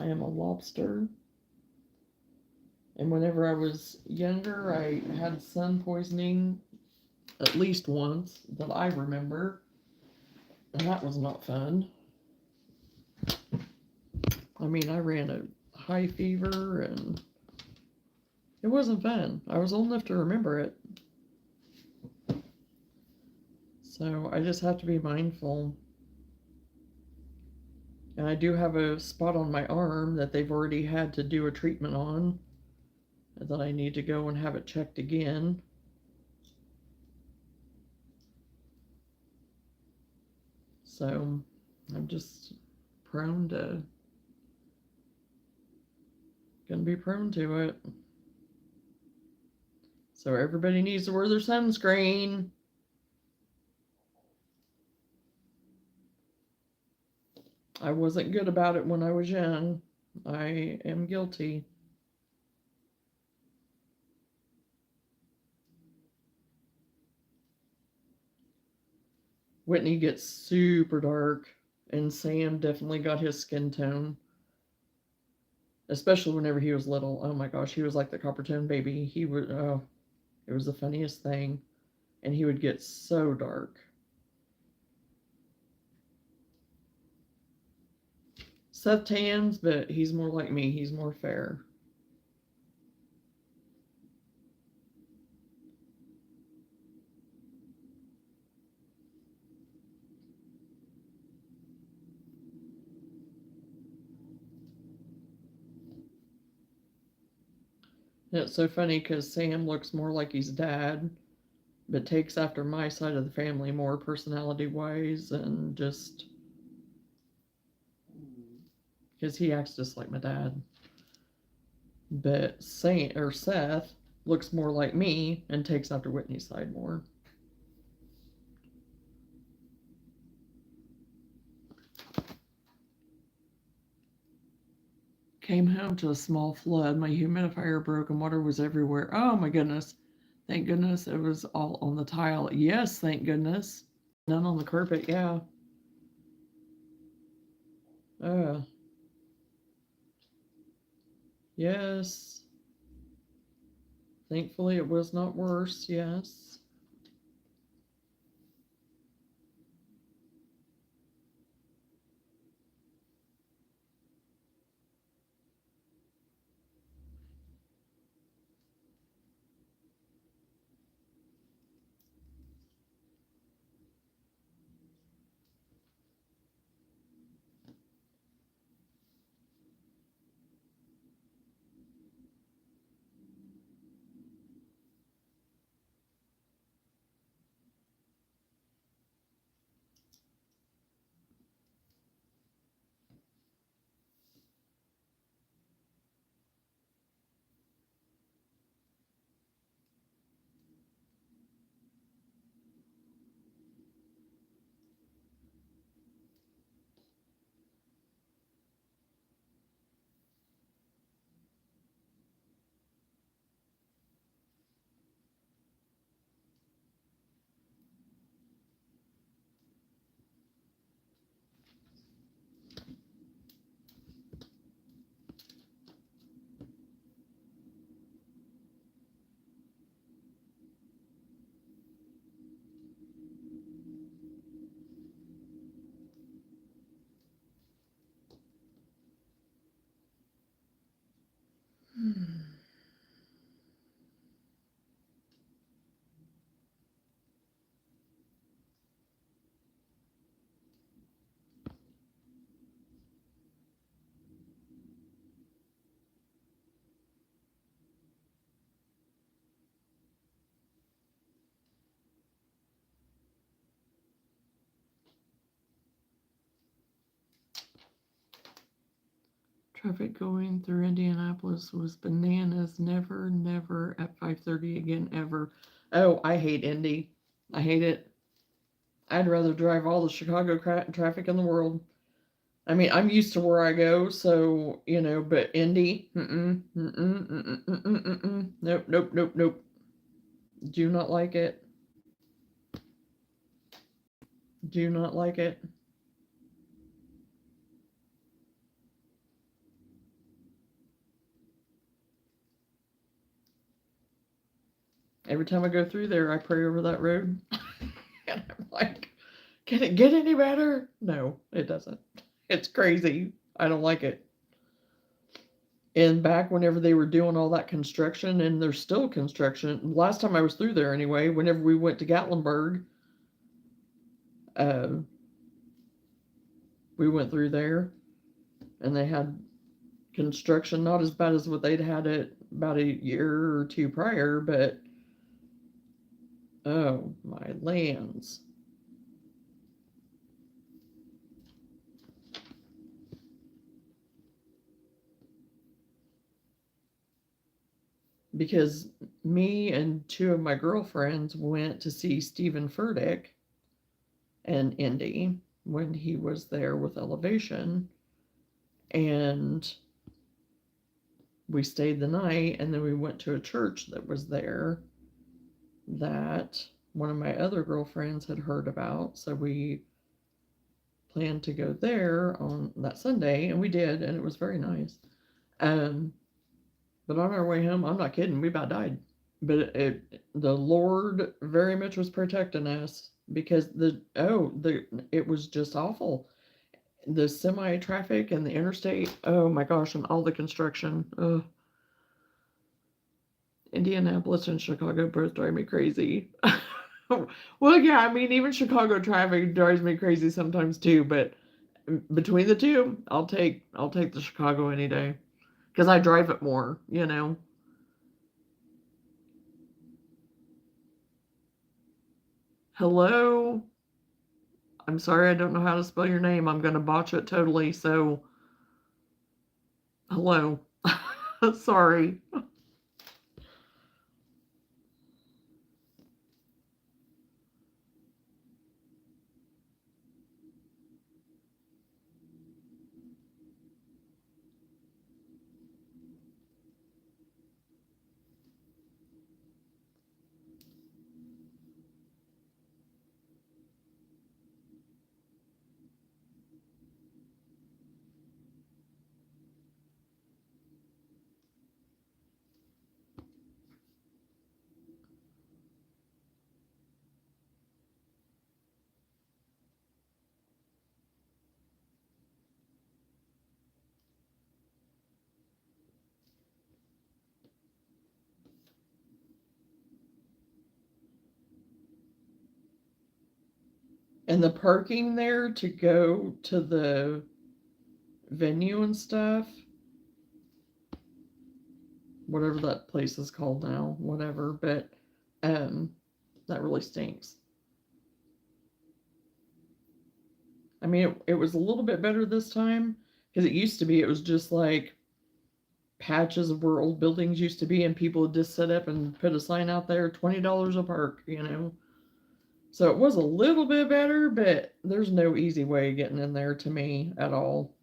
I am a lobster. And whenever I was younger, I had sun poisoning at least once that I remember, and that was not fun. I mean, I ran a high fever and it wasn't fun. I was old enough to remember it. So I just have to be mindful. And I do have a spot on my arm that they've already had to do a treatment on, and that I need to go and have it checked again. So I'm just prone to, gonna be prone to it. So everybody needs to wear their sunscreen. I wasn't good about it when I was young. I am guilty. Whitney gets super dark, and Sam definitely got his skin tone, especially whenever he was little. Oh my gosh, he was like the copper tone baby. He would, oh, it was the funniest thing. And he would get so dark. Seth tans, but he's more like me. He's more fair. And it's so funny because Sam looks more like his dad, but takes after my side of the family more personality wise, and just because he acts just like my dad. But Seth looks more like me and takes after Whitney's side more. Came home to a small flood. My humidifier broke and water was everywhere. Oh my goodness. Thank goodness it was all on the tile. Yes, thank goodness. None on the carpet, yeah. Uh, yes. Thankfully it was not worse, yes. Traffic going through Indianapolis was bananas. Never, never at 5:30 again, ever. Oh, I hate Indy. I hate it. I'd rather drive all the Chicago traffic in the world. I mean, I'm used to where I go, so, but Indy, nope, nope, nope, nope. Do not like it. Do not like it. Every time I go through there, I pray over that road. And I'm like, can it get any better? No, it doesn't. It's crazy. I don't like it. And back whenever they were doing all that construction, and there's still construction, last time I was through there anyway, whenever we went to Gatlinburg, uh, we went through there, and they had construction, not as bad as what they'd had it about a year or two prior, but oh my lands. Because me and two of my girlfriends went to see Stephen Furtick and Indy when he was there with Elevation, and we stayed the night, and then we went to a church that was there that one of my other girlfriends had heard about, so we planned to go there on that Sunday, and we did, and it was very nice. um but on our way home, I'm not kidding, we about died. But the Lord very much was protecting us, because it was just awful. The semi traffic and the interstate, oh my gosh, and all the construction. Indianapolis and Chicago both drive me crazy. Well, yeah, I mean, even Chicago traffic drives me crazy sometimes too, but between the two, I'll take the Chicago any day, because I drive it more. Hello. I'm sorry, I don't know how to spell your name. I'm gonna botch it totally. So, hello. Sorry. And the parking there to go to the venue and stuff, whatever that place is called now, whatever, but um that really stinks. I mean, it was a little bit better this time, because it used to be, it was just like patches of where old buildings used to be, and people would just set up and put a sign out there, $20 a park. So it was a little bit better, but there's no easy way of getting in there to me at all.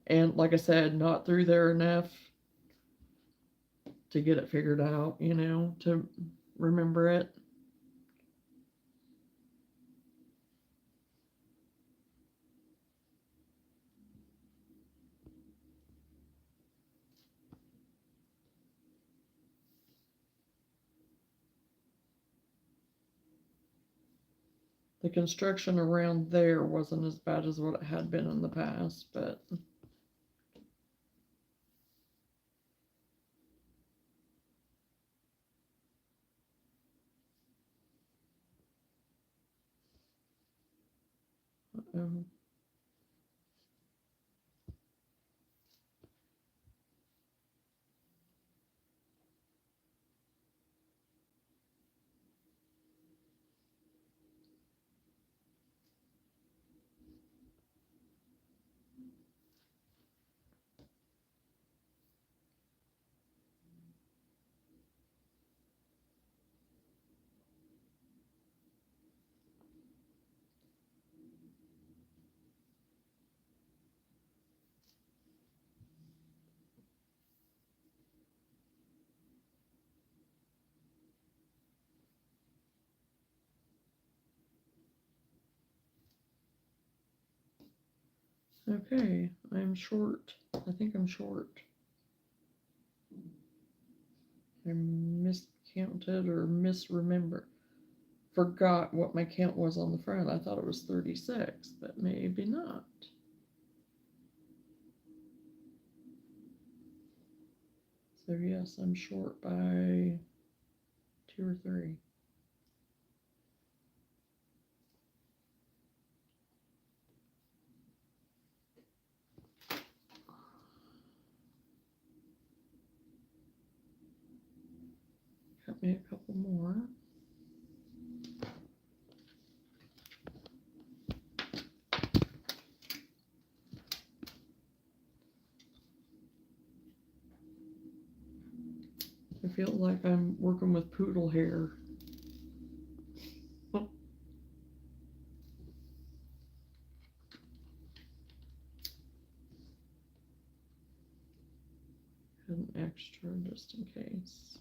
And like I said, not through there enough to get it figured out, to remember it. The construction around there wasn't as bad as what it had been in the past, but um, okay, I'm short. I think I'm short. I miscounted or misremember. Forgot what my count was on the front. I thought it was 36, but maybe not. So yes, I'm short by 2 or 3. Cut me a couple more. I feel like I'm working with poodle hair. An extra just in case.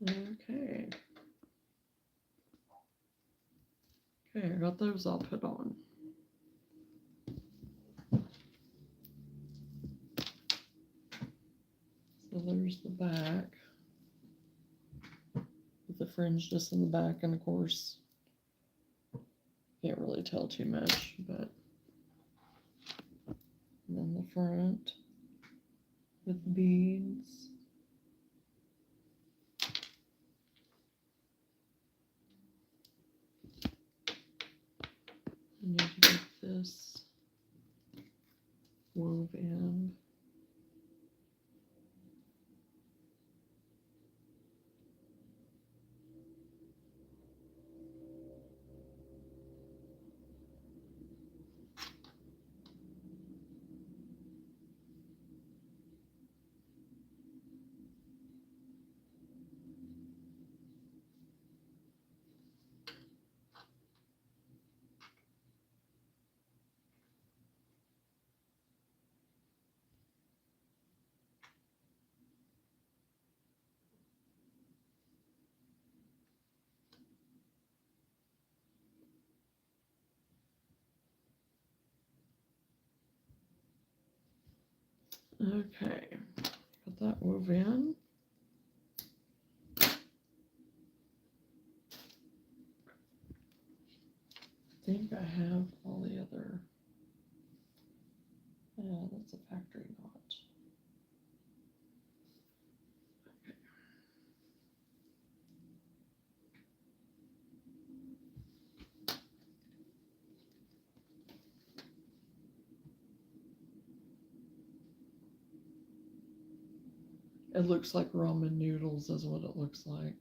Okay. Okay, I got those all put on. So there's the back with the fringe just in the back, and of course, can't really tell too much, but and then the front with the beads. I need to get this wove in. Okay, got that wove in. I think I have all the other. Yeah, that's a factory knot. Okay. It looks like ramen noodles is what it looks like.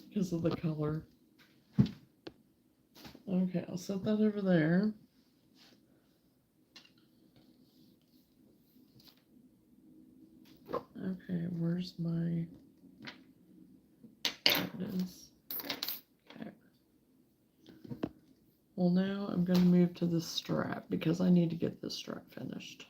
Because of the color. Okay, I'll set that over there. Okay, where's my... There it is. Okay. Well, now I'm going to move to this strap because I need to get this strap finished.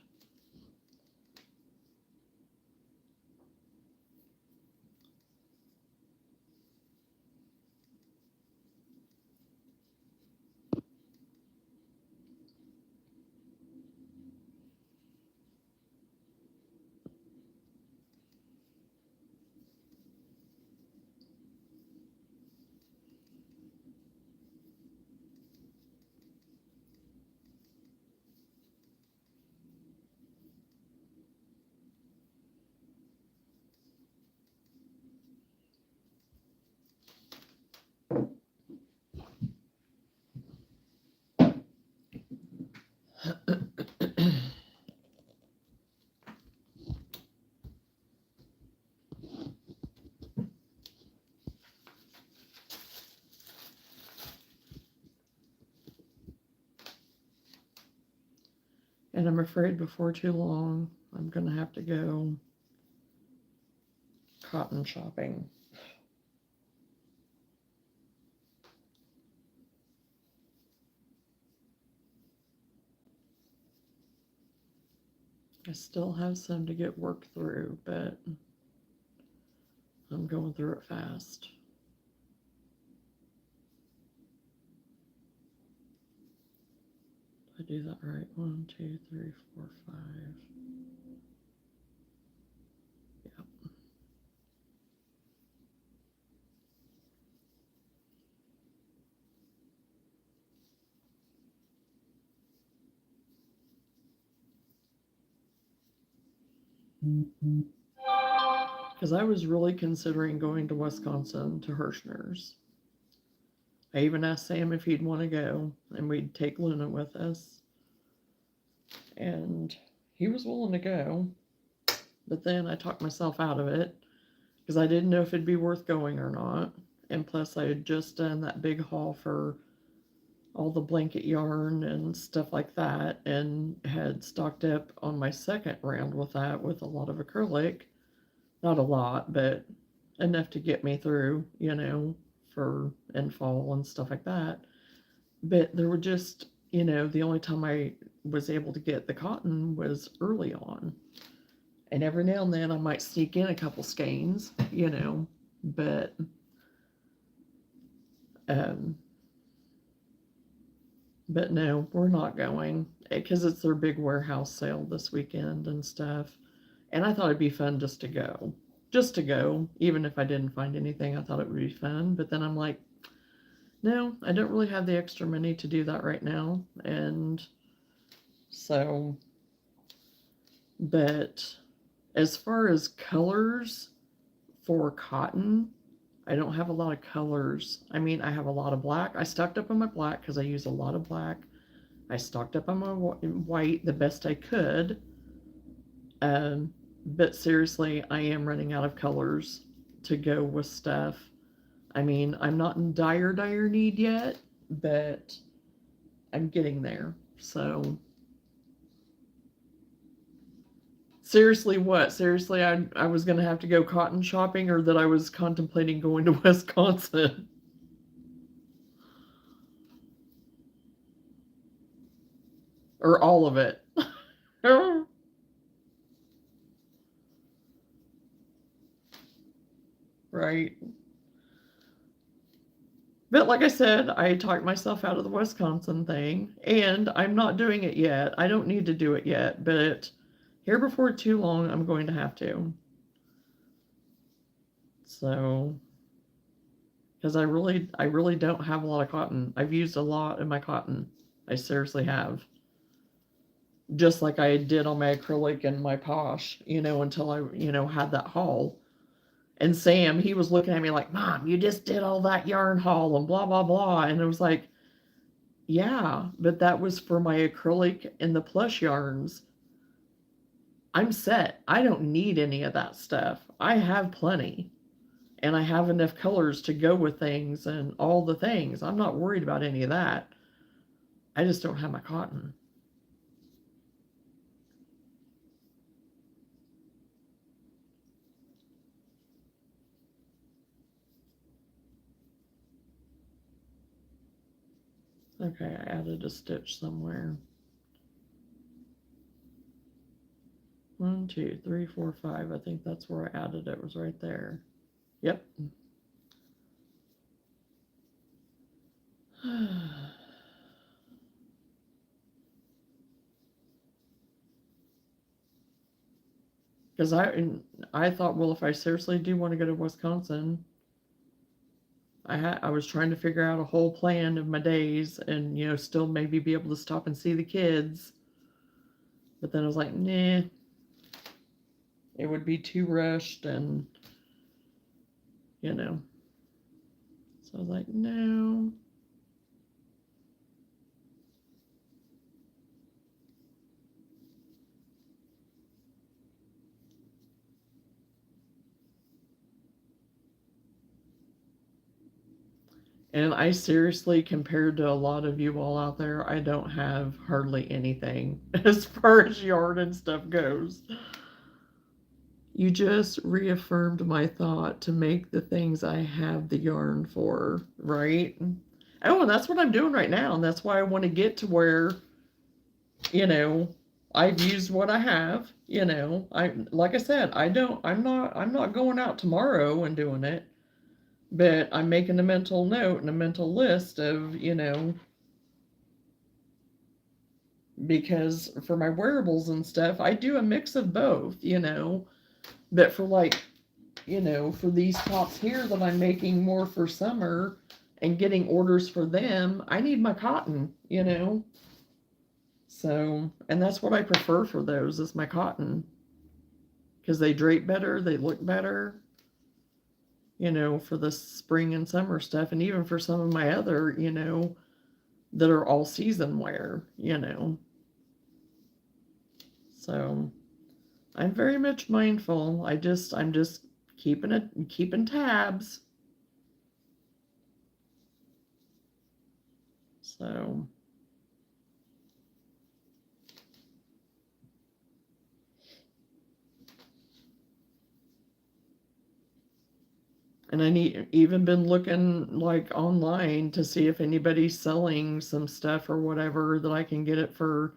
And I'm afraid before too long, I'm going to have to go cotton shopping. I still have some to get worked through, but I'm going through it fast. Did I do that right? 1, 2, 3, 4, 5. Yep. Because I was really considering going to Wisconsin to Hirschner's. I even asked Sam if he'd want to go, and we'd take Luna with us. And he was willing to go, but then I talked myself out of it because I didn't know if it'd be worth going or not. And plus, I had just done that big haul for all the blanket yarn and stuff like that, and had stocked up on my second round with that with a lot of acrylic. Not a lot, but enough to get me through, for and fall and stuff like that. But there were just, the only time I was able to get the cotton was early on. And every now and then I might sneak in a couple skeins, but um, but no, we're not going because it's their big warehouse sale this weekend and stuff. And I thought it'd be fun just to go, even if I didn't find anything. I thought it would be fun, but then I'm like, no, I don't really have the extra money to do that right now. And so, but as far as colors for cotton, I don't have a lot of colors. I mean, I have a lot of black. I stocked up on my black because I use a lot of black. I stocked up on my white the best I could. But seriously, I am running out of colors to go with stuff. I mean, I'm not in dire need yet, but I'm getting there. So, seriously, what? Seriously, I was going to have to go cotton shopping, or that I was contemplating going to Wisconsin? Or all of it? Right. But like I said, I talked myself out of the Wisconsin thing, and I'm not doing it yet. I don't need to do it yet, but here before too long, I'm going to have to. So, because I really don't have a lot of cotton. I've used a lot of my cotton. I seriously have. Just like I did on my acrylic and my posh, until I, had that haul. And Sam, he was looking at me like, Mom, you just did all that yarn haul and blah, blah, blah. And it was like, yeah, but that was for my acrylic and the plush yarns. I'm set. I don't need any of that stuff. I have plenty. And I have enough colors to go with things and all the things. I'm not worried about any of that. I just don't have my cotton. Okay, I added a stitch somewhere. 1, 2, 3, 4, 5. I think that's where I added it. It was right there. Yep. Because I thought, well, if I seriously do want to go to Wisconsin, I was trying to figure out a whole plan of my days, and still maybe be able to stop and see the kids. But then I was like, nah, it would be too rushed, and so I was like, no. And I seriously, compared to a lot of you all out there, I don't have hardly anything as far as yarn and stuff goes. You just reaffirmed my thought to make the things I have the yarn for, right? Oh, and that's what I'm doing right now. And that's why I want to get to where, you know, I've used what I have, you know. Like I said, I'm not going out tomorrow and doing it, but I'm making a mental note and a mental list of, you know, because for my wearables and stuff, I do a mix of both, you know. But for like, you know, for these tops here that I'm making more for summer and getting orders for them, I need my cotton, you know. So, and that's what I prefer for those is my cotton because they drape better, they look better, you know, for the spring and summer stuff, and even for some of my other, you know, that are all season wear, you know. So, I'm very much mindful. I'm just keeping tabs. So, and even been looking like online to see if anybody's selling some stuff or whatever that I can get it for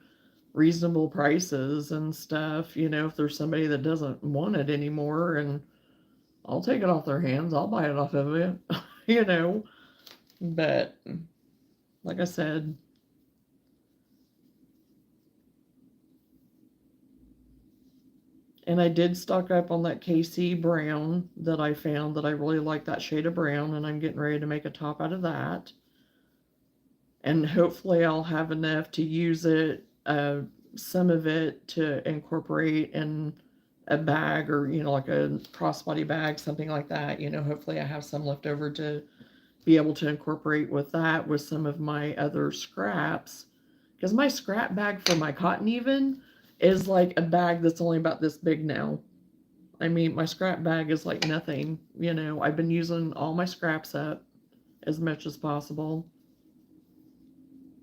reasonable prices and stuff. You know, if there's somebody that doesn't want it anymore, and I'll take it off their hands, I'll buy it off of it, you know. But like I said, and I did stock up on that KC brown that I found that I really like that shade of brown, and I'm getting ready to make a top out of that. And hopefully I'll have enough to use it, some of it to incorporate in a bag or, you know, like a crossbody bag, something like that. You know, hopefully I have some left over to be able to incorporate with that with some of my other scraps. Because my scrap bag for my cotton even is like a bag that's only about this big now. I mean, my scrap bag is like nothing, you know. I've been using all my scraps up as much as possible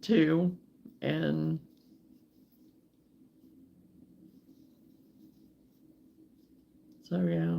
too. And so, yeah.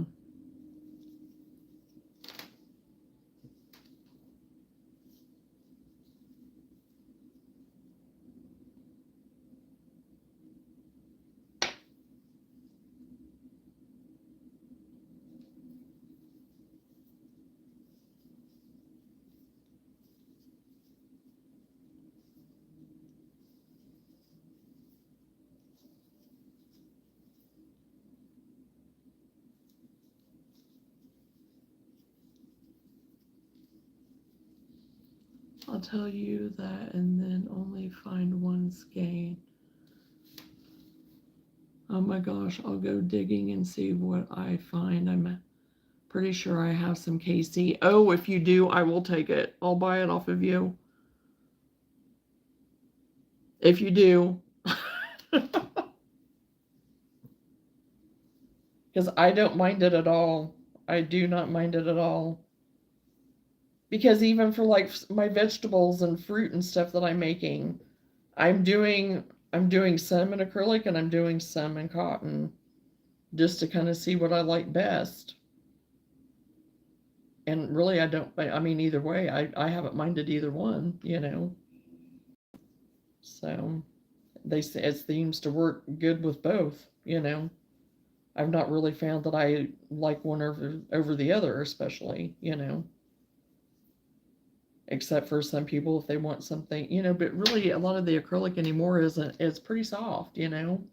I'll tell you that and then only find one skein. Oh my gosh, I'll go digging and see what I find. I'm pretty sure I have some KC. Oh, if you do, I will take it. I'll buy it off of you. If you do. Because I don't mind it at all. I do not mind it at all. Because even for like my vegetables and fruit and stuff that I'm making, I'm doing I'm doing some in acrylic and I'm doing some in cotton just to kind of see what I like best. And really I mean either way, I haven't minded either one, you know. So they say it seems to work good with both, you know. I've not really found that I like one over the other, especially, you know. Except for some people if they want something, you know, but really a lot of the acrylic anymore isn't it's pretty soft, you know.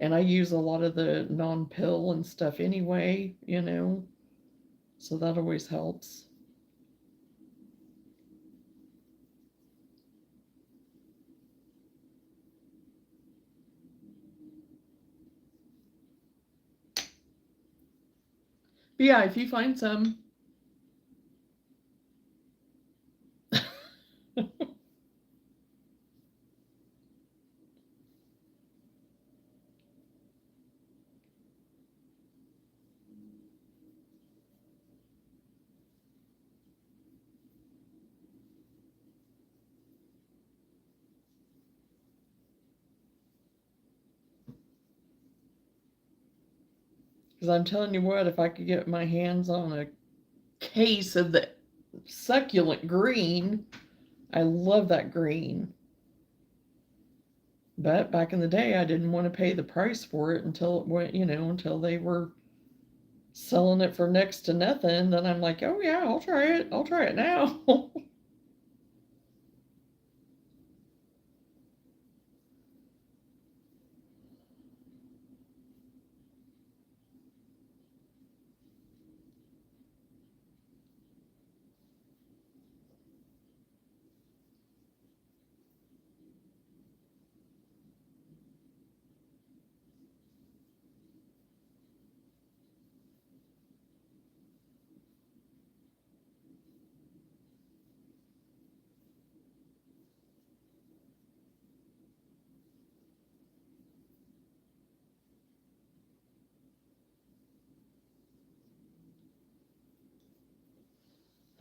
And I use a lot of the non-pill and stuff anyway, you know. So that always helps. But yeah, if you find some Because I'm telling you what, if I could get my hands on a case of the succulent green, I love that green. But back in the day, I didn't want to pay the price for it until it went, until they were selling it for next to nothing. Then I'm like, oh yeah, I'll try it. I'll try it now.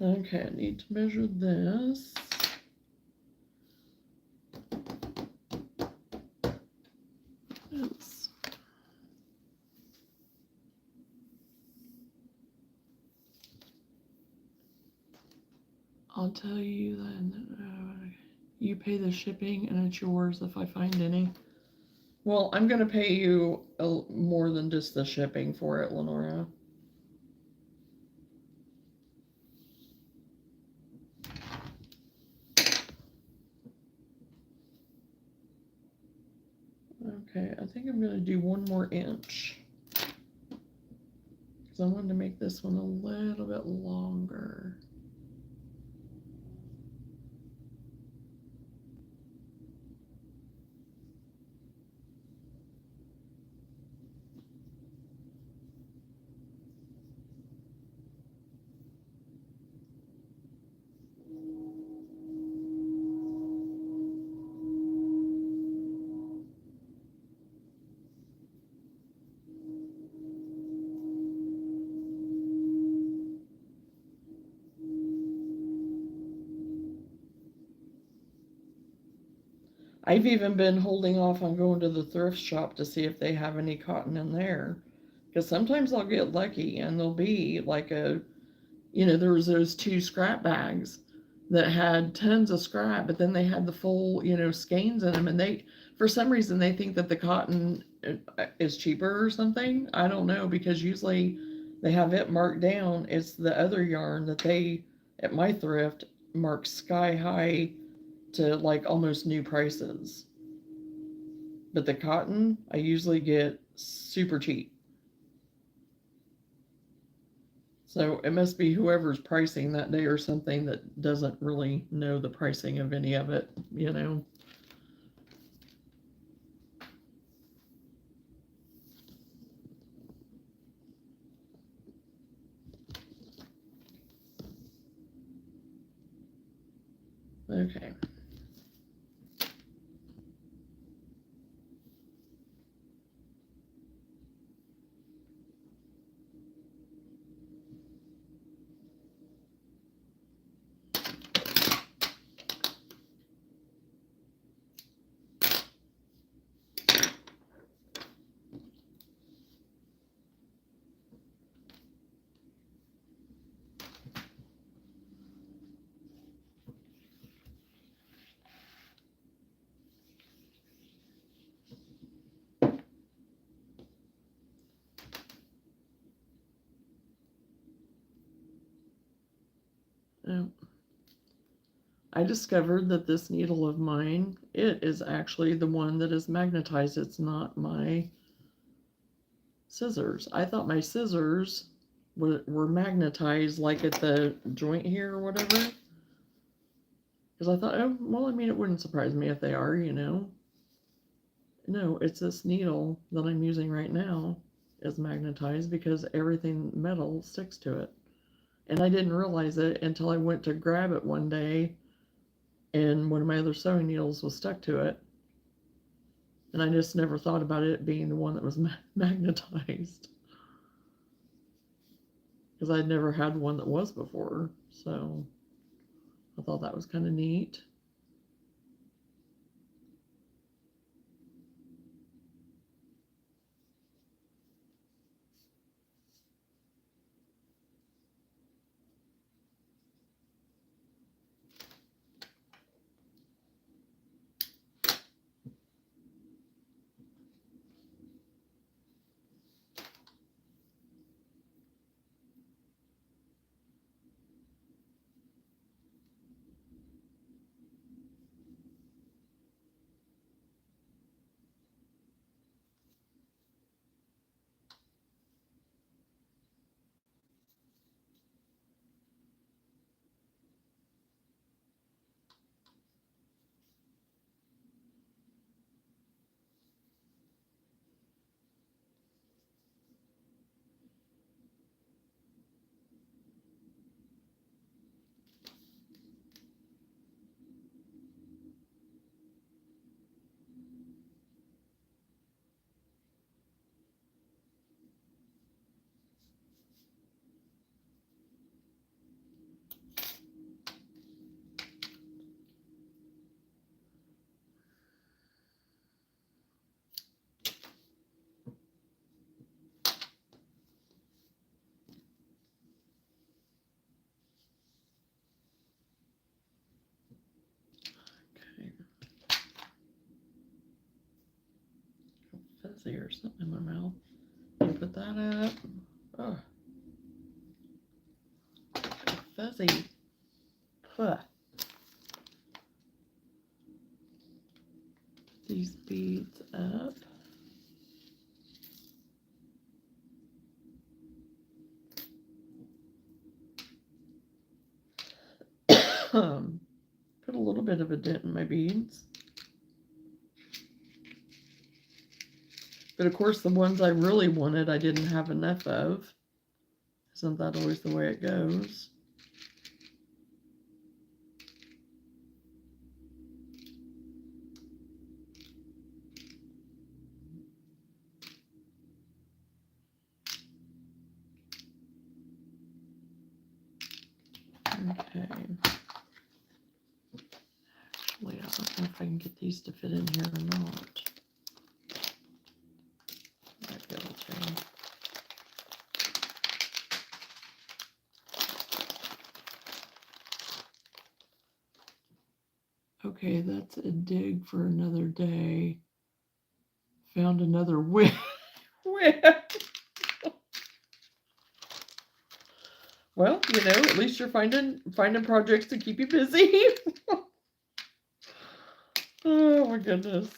Okay, I need to measure this. Oops. I'll tell you then. You pay the shipping and it's yours if I find any. Well, I'm going to pay you more than just the shipping for it, Lenora. Okay, I think I'm going to do 1 more inch. Because I wanted to make this one a little bit longer. I've even been holding off on going to the thrift shop to see if they have any cotton in there. Because sometimes I'll get lucky and there'll be like there was those 2 scrap bags that had tons of scrap, but then they had the full, skeins in them. And for some reason, they think that the cotton is cheaper or something. I don't know, because usually they have it marked down. It's the other yarn that at my thrift, mark sky high to like almost new prices. But the cotton, I usually get super cheap. So it must be whoever's pricing that day or something that doesn't really know the pricing of any of it. Okay. Oh. I discovered that this needle of mine, it is actually the one that is magnetized. It's not my scissors. I thought my scissors were magnetized like at the joint here or whatever. Because I thought, oh, well, I mean, it wouldn't surprise me if they are. No, it's this needle that I'm using right now is magnetized because everything metal sticks to it. And I didn't realize it until I went to grab it one day and one of my other sewing needles was stuck to it. And I just never thought about it being the one that was magnetized. Because I'd never had one that was before. So I thought that was kind of neat. see, or something in my mouth. You put that up. Oh, fuzzy. Put these beads up. Put a little bit of a dent in my beads. But of course, the ones I really wanted, I didn't have enough of. Isn't that always the way it goes? Okay. Actually, I don't know if I can get these to fit in here or not. Might be able to. Okay, that's a dig for another day. Found another whip. Well, you know, at least you're finding projects to keep you busy. Oh my goodness.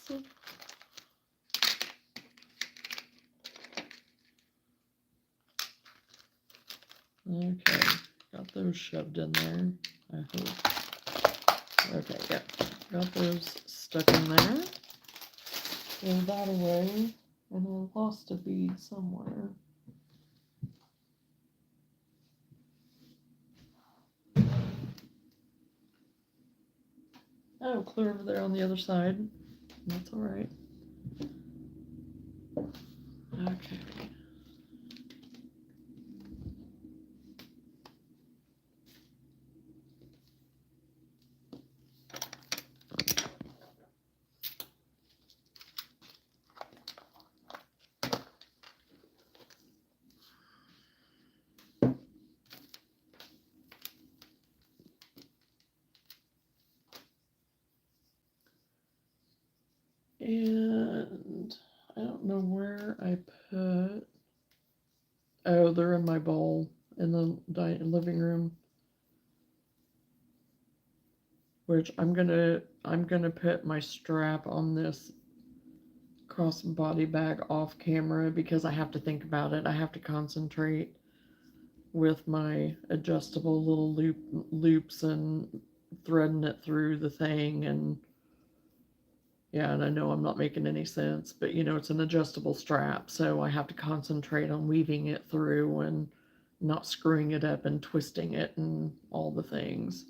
Okay, got those shoved in there, I hope. Okay, yeah, got those stuck in there. Throw that away, and I lost a bead somewhere. Oh, clear over there on the other side. That's all right. Okay. And I don't know where I put. Oh, they're in my bowl in the living room. Which I'm gonna put my strap on this crossbody bag off camera because I have to think about it. I have to concentrate with my adjustable little loops and threading it through the thing. And yeah, and I know I'm not making any sense, but you know, it's an adjustable strap, so I have to concentrate on weaving it through and not screwing it up and twisting it and all the things.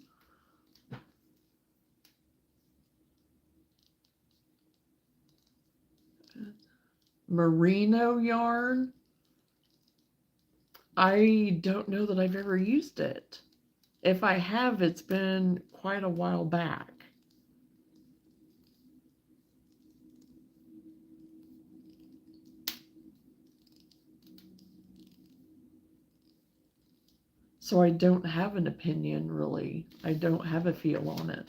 Merino yarn. I don't know that I've ever used it. If I have, it's been quite a while back. So I don't have an opinion, really. I don't have a feel on it.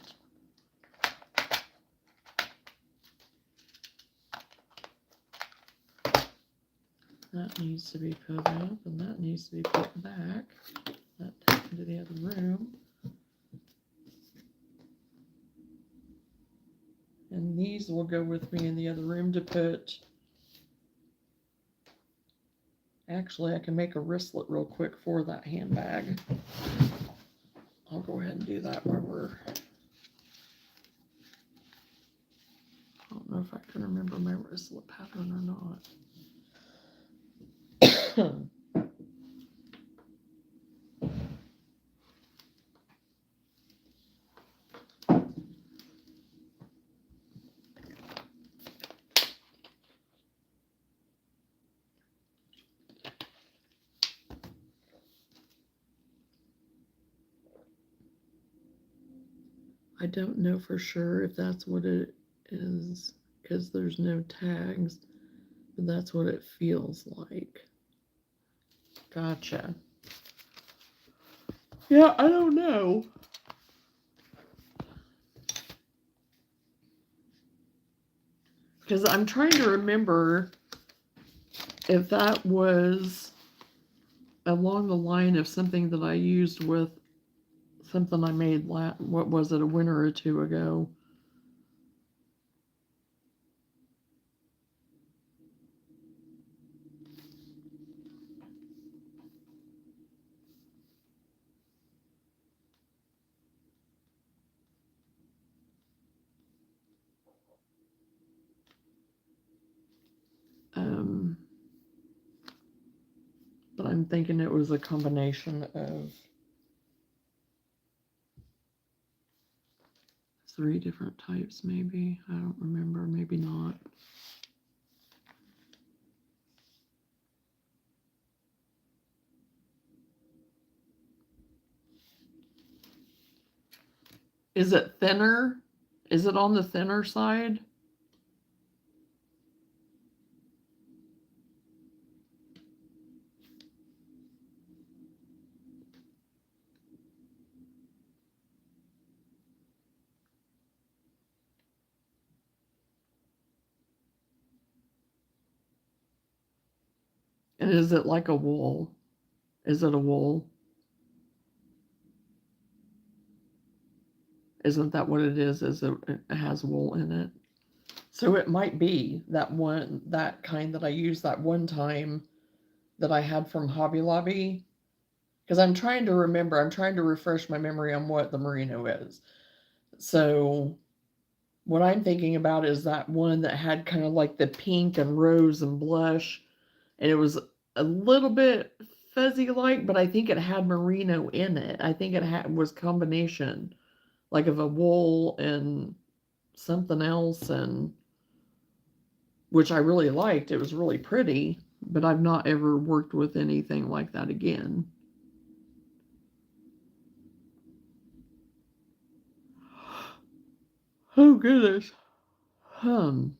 That needs to be put up, and that needs to be put back. That into the other room. And these will go with me in the other room to put. Actually, I can make a wristlet real quick for that handbag. I'll go ahead and do that while we're. I don't know if I can remember my wristlet pattern or not. I don't know for sure if that's what it is because there's no tags, but that's what it feels like. Gotcha. Yeah, I don't know. Because I'm trying to remember if that was along the line of something that I used with something I made, what was it, a winter or two ago. But I'm thinking it was a combination of 3 different types, maybe. I don't remember, maybe not. Is it thinner? Is it on the thinner side? And is it like a wool? Is it a wool? Isn't that what it is? It has wool in it? So it might be that kind that I used that one time that I had from Hobby Lobby. Because I'm trying to remember, I'm trying to refresh my memory on what the merino is. So what I'm thinking about is that one that had kind of like the pink and rose and blush, and it was a little bit fuzzy like, but I think it had merino in it. I think it was combination like of a wool and something else, and which I really liked. It was really pretty, but I've not ever worked with anything like that again. Oh goodness. I'm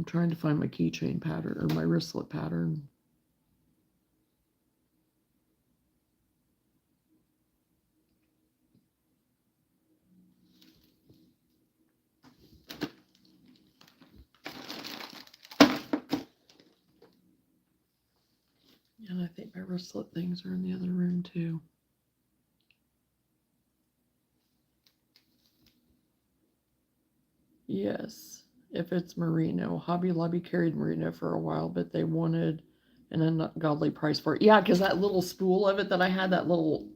trying to find my keychain pattern or my wristlet pattern. And I think my wristlet things are in the other room too. Yes, if it's merino. Hobby Lobby carried merino for a while, but they wanted an ungodly price for it. Yeah, because that little spool of it that I had, that little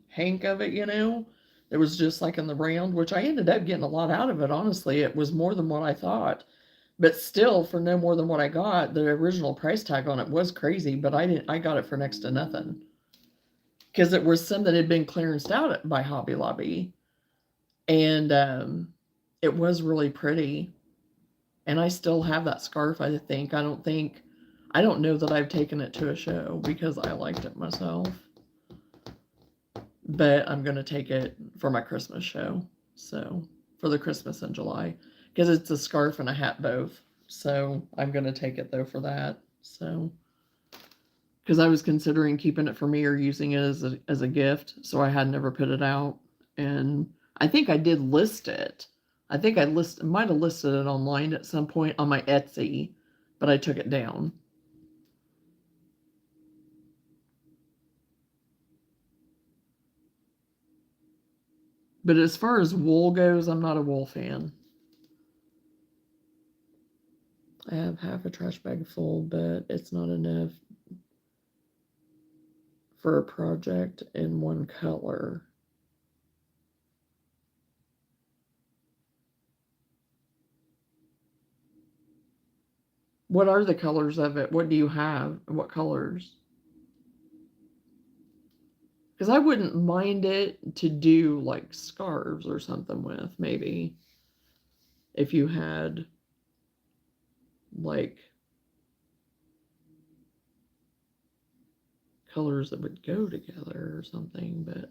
hank of it, it was just like in the round, which I ended up getting a lot out of it, honestly. It was more than what I thought. But still, for no more than what I got, the original price tag on it was crazy, but I got it for next to nothing. Because it was some that had been clearanced out by Hobby Lobby. And it was really pretty. And I still have that scarf, I think. I don't know that I've taken it to a show because I liked it myself. But I'm going to take it for my Christmas show. So, for the Christmas in July. Because it's a scarf and a hat both. So, I'm going to take it though for that. So, because I was considering keeping it for me or using it as a gift. So, I had never put it out. And I think I did list it. I think might have listed it online at some point on my Etsy, but I took it down. But as far as wool goes, I'm not a wool fan. I have half a trash bag full, but it's not enough for a project in one color. What are the colors of it? What do you have? What colors? Because I wouldn't mind it to do like scarves or something with, maybe. If you had like colors that would go together or something, but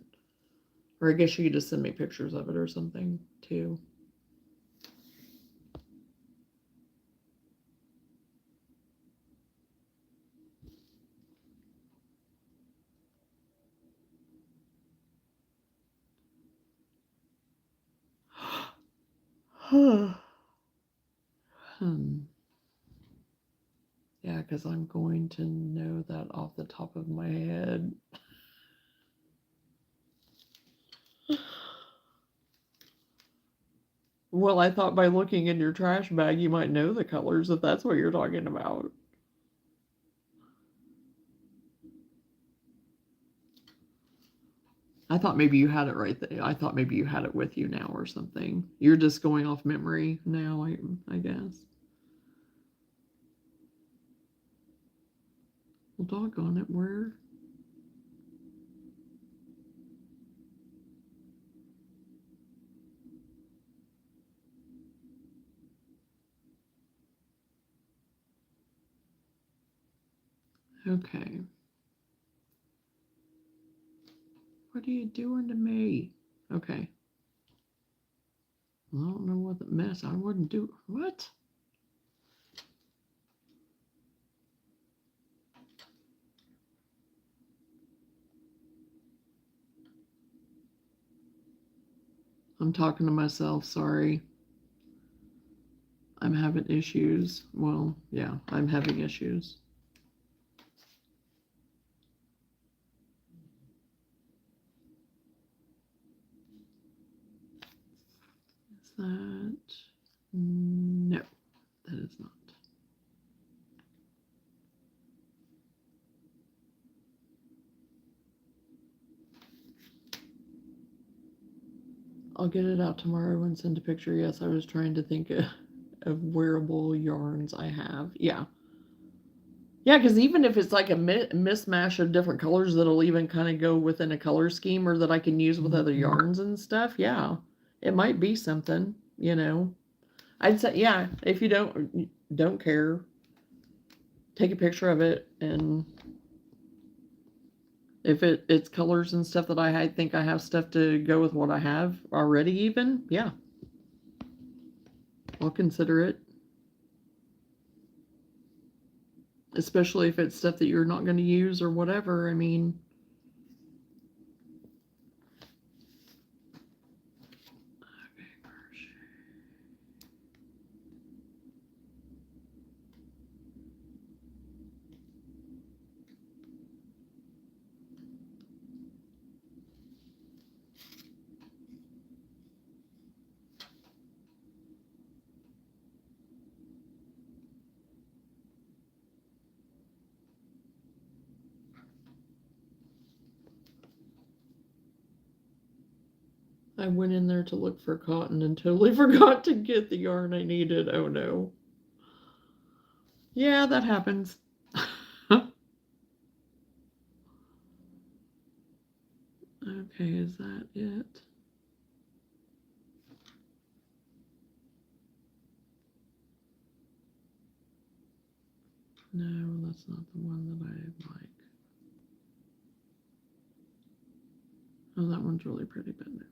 or I guess you could just send me pictures of it or something too. Yeah, because I'm going to know that off the top of my head. Well, I thought by looking in your trash bag, you might know the colors if that's what you're talking about. I thought maybe you had it right there. I thought maybe you had it with you now or something. You're just going off memory now, I guess. Well, doggone it, where? Okay. What are you doing to me? Okay. I don't know what the mess. I wouldn't do. What? I'm talking to myself. Sorry. I'm having issues. Well, yeah, I'm having issues. Is that? No, that is not. I'll get it out tomorrow and send a picture. Yes, I was trying to think of wearable yarns I have. Yeah. Yeah, because even if it's like a mismatch of different colors that'll even kind of go within a color scheme or that I can use with other yarns and stuff, yeah, it might be something, you know. I'd say, yeah, if you don't care, take a picture of it, and if it's colors and stuff that I think I have stuff to go with what I have already, even, yeah, I'll consider it. Especially if it's stuff that you're not going to use or whatever. I mean, I went in there to look for cotton and totally forgot to get the yarn I needed. Oh no. Yeah, that happens. Okay, is that it? No, that's not the one that I like. Oh, that one's really pretty, but no.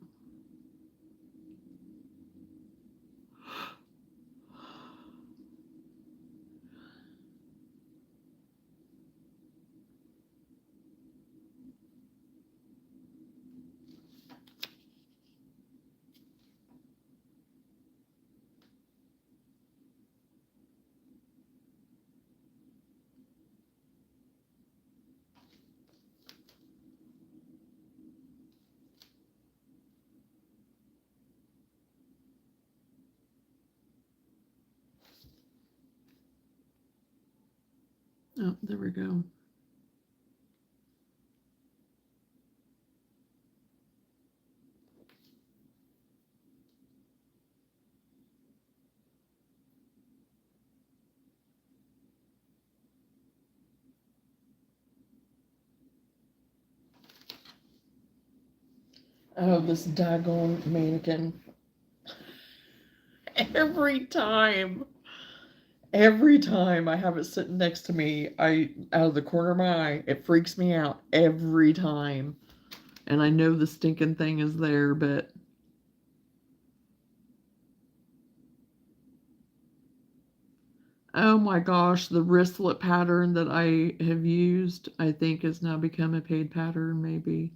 Oh, there we go. Oh, this daggone mannequin. Every time. Every time I have it sitting next to me, out of the corner of my eye, it freaks me out every time. And I know the stinking thing is there, but oh my gosh, the wristlet pattern that I have used, I think has now become a paid pattern, maybe.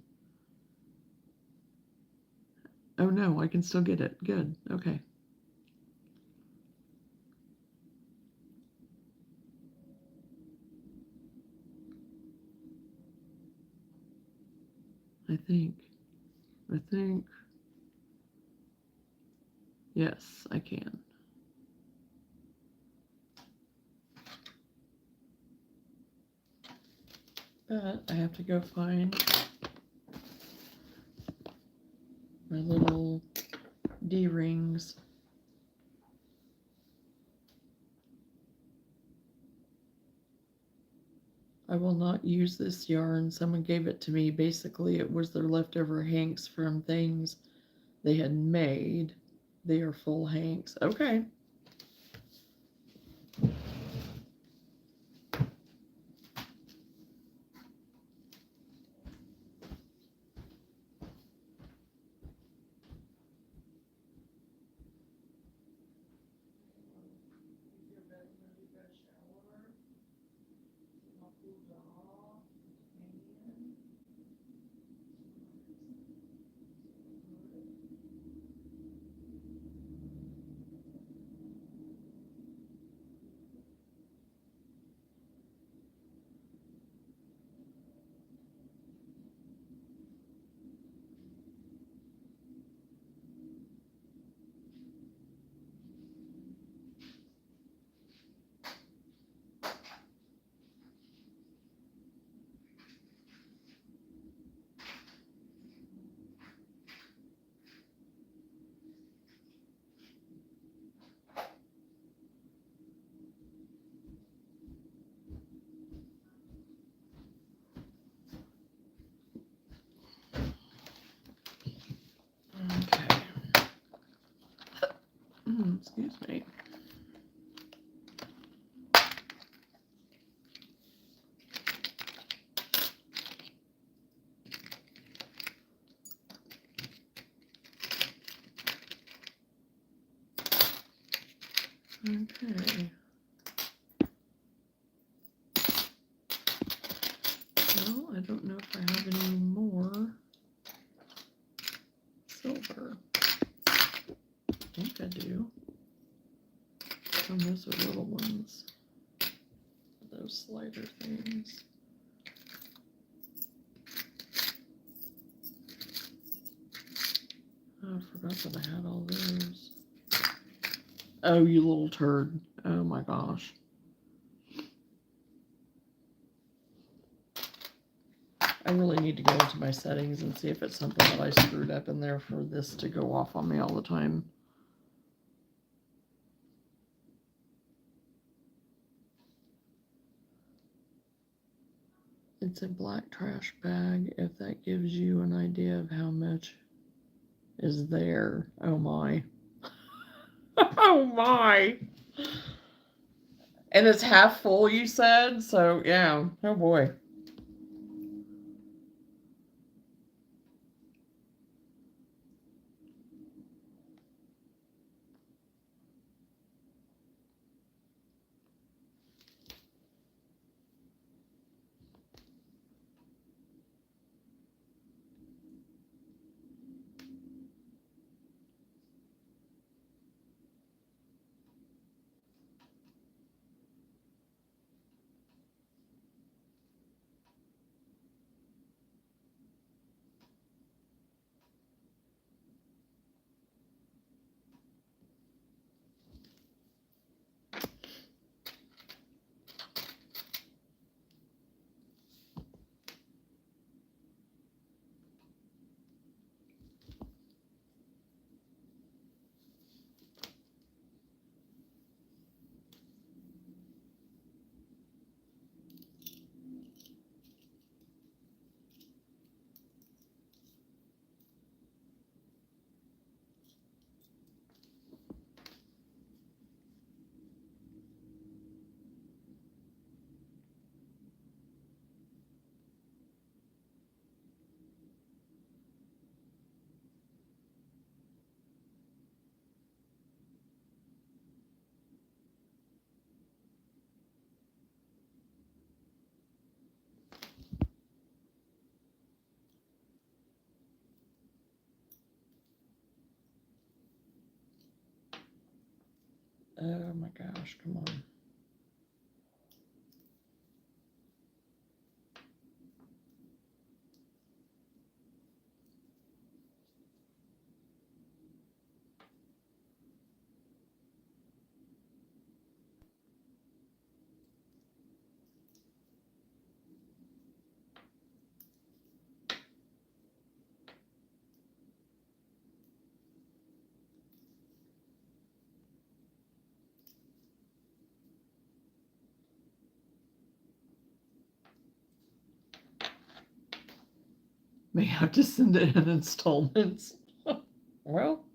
Oh no, I can still get it. Good. Okay. I think. Yes, I can. But I have to go find my little D-rings. I will not use this yarn. Someone gave it to me. Basically, it was their leftover hanks from things they had made. They are full hanks. Okay. Okay. Excuse me. Okay. Well, I don't know if I have any more silver. I think I do. And those are little ones. Those slider things. Oh, I forgot that I had all those. Oh, you little turd. Oh my gosh. I really need to go into my settings and see if it's something that I screwed up in there for this to go off on me all the time. It's a black trash bag, if that gives you an idea of how much is there. Oh my. Oh my. And it's half full, you said? So, yeah. Oh boy. Oh my gosh, come on. May have to send it in installments. Well, well,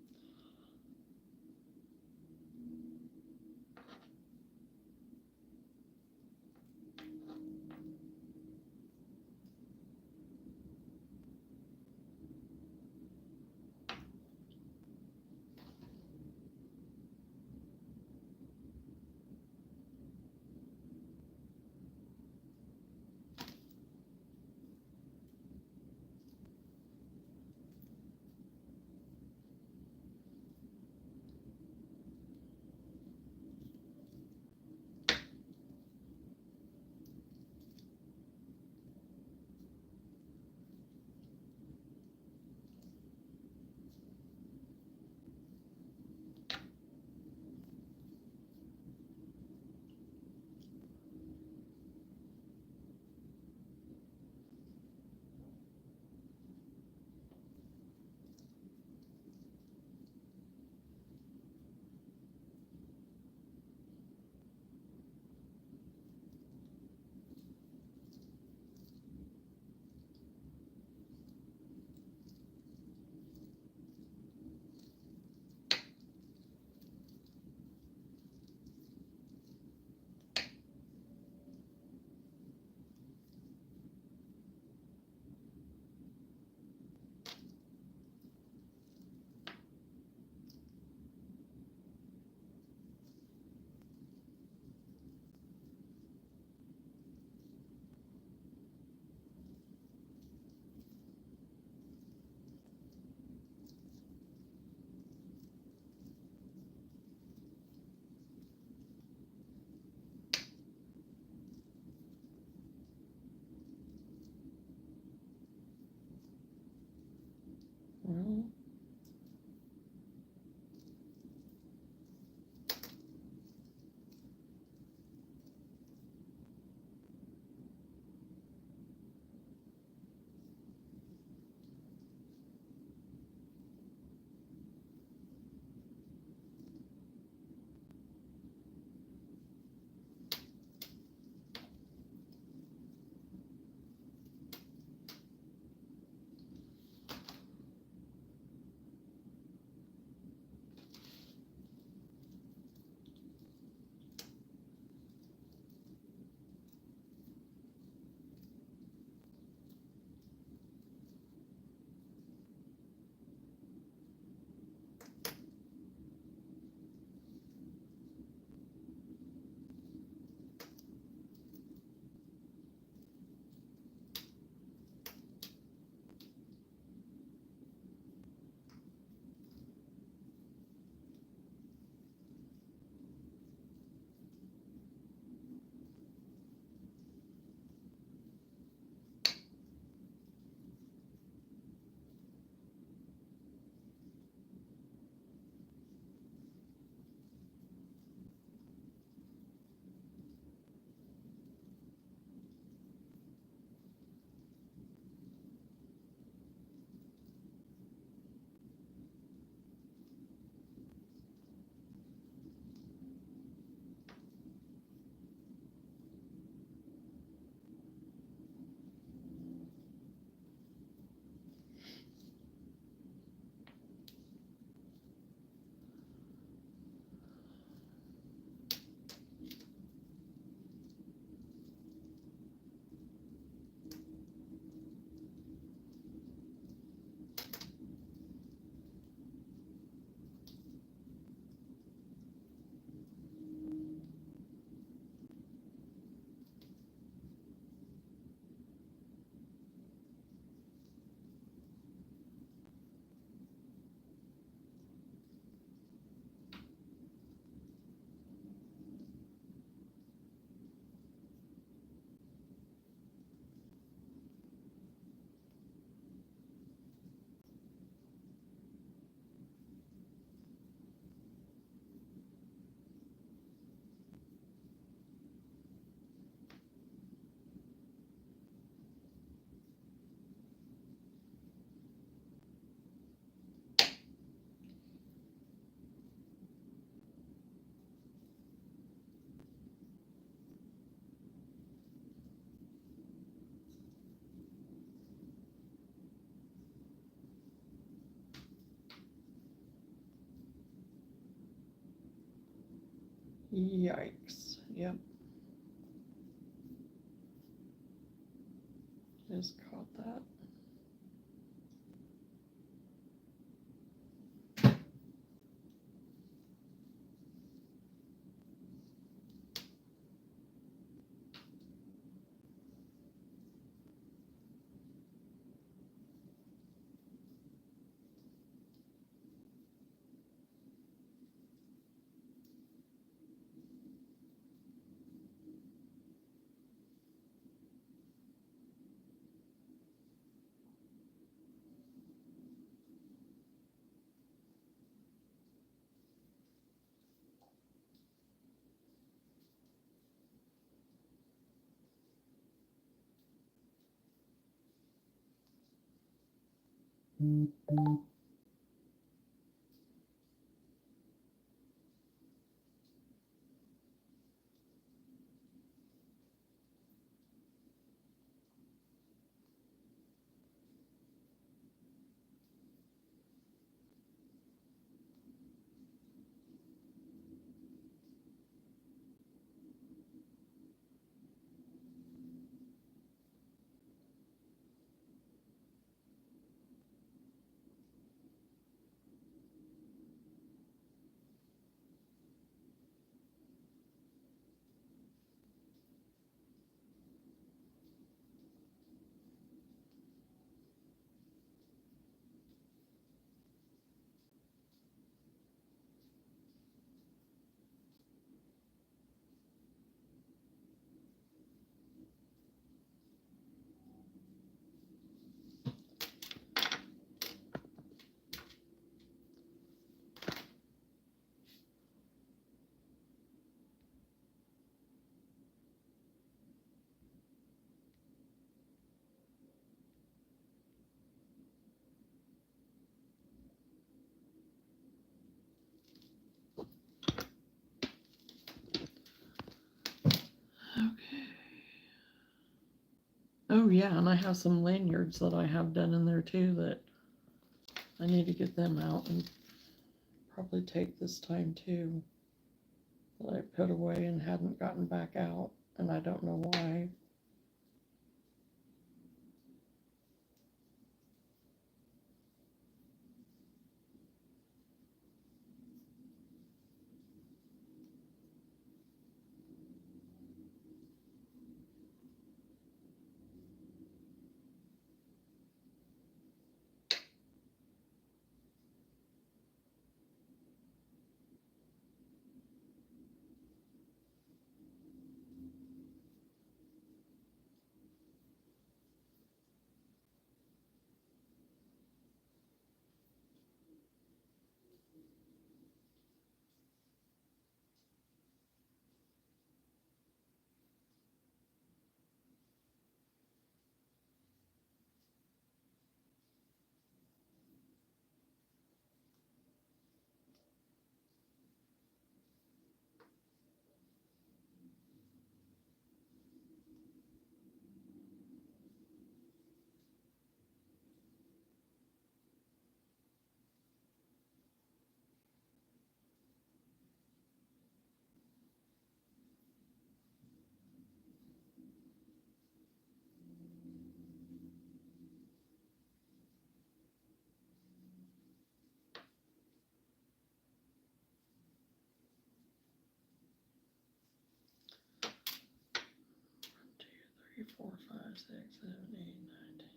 Yikes. Yep. Just caught that. Okay. Oh yeah, and I have some lanyards that I have done in there too that I need to get them out and probably take this time too. That I put away and hadn't gotten back out, and I don't know why. Two, three, four, five, six, 7, 8, 9, 10,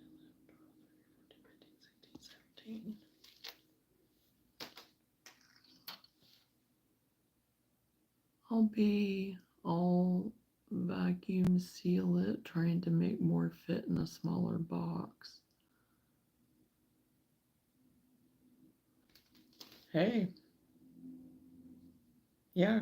11, 12, 13, 14, 15, 16, 17. I'll vacuum seal it, trying to make more fit in a smaller box. Hey, yeah.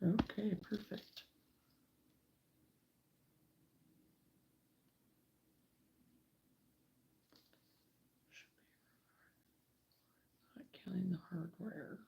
Okay, perfect. Not counting the hardware.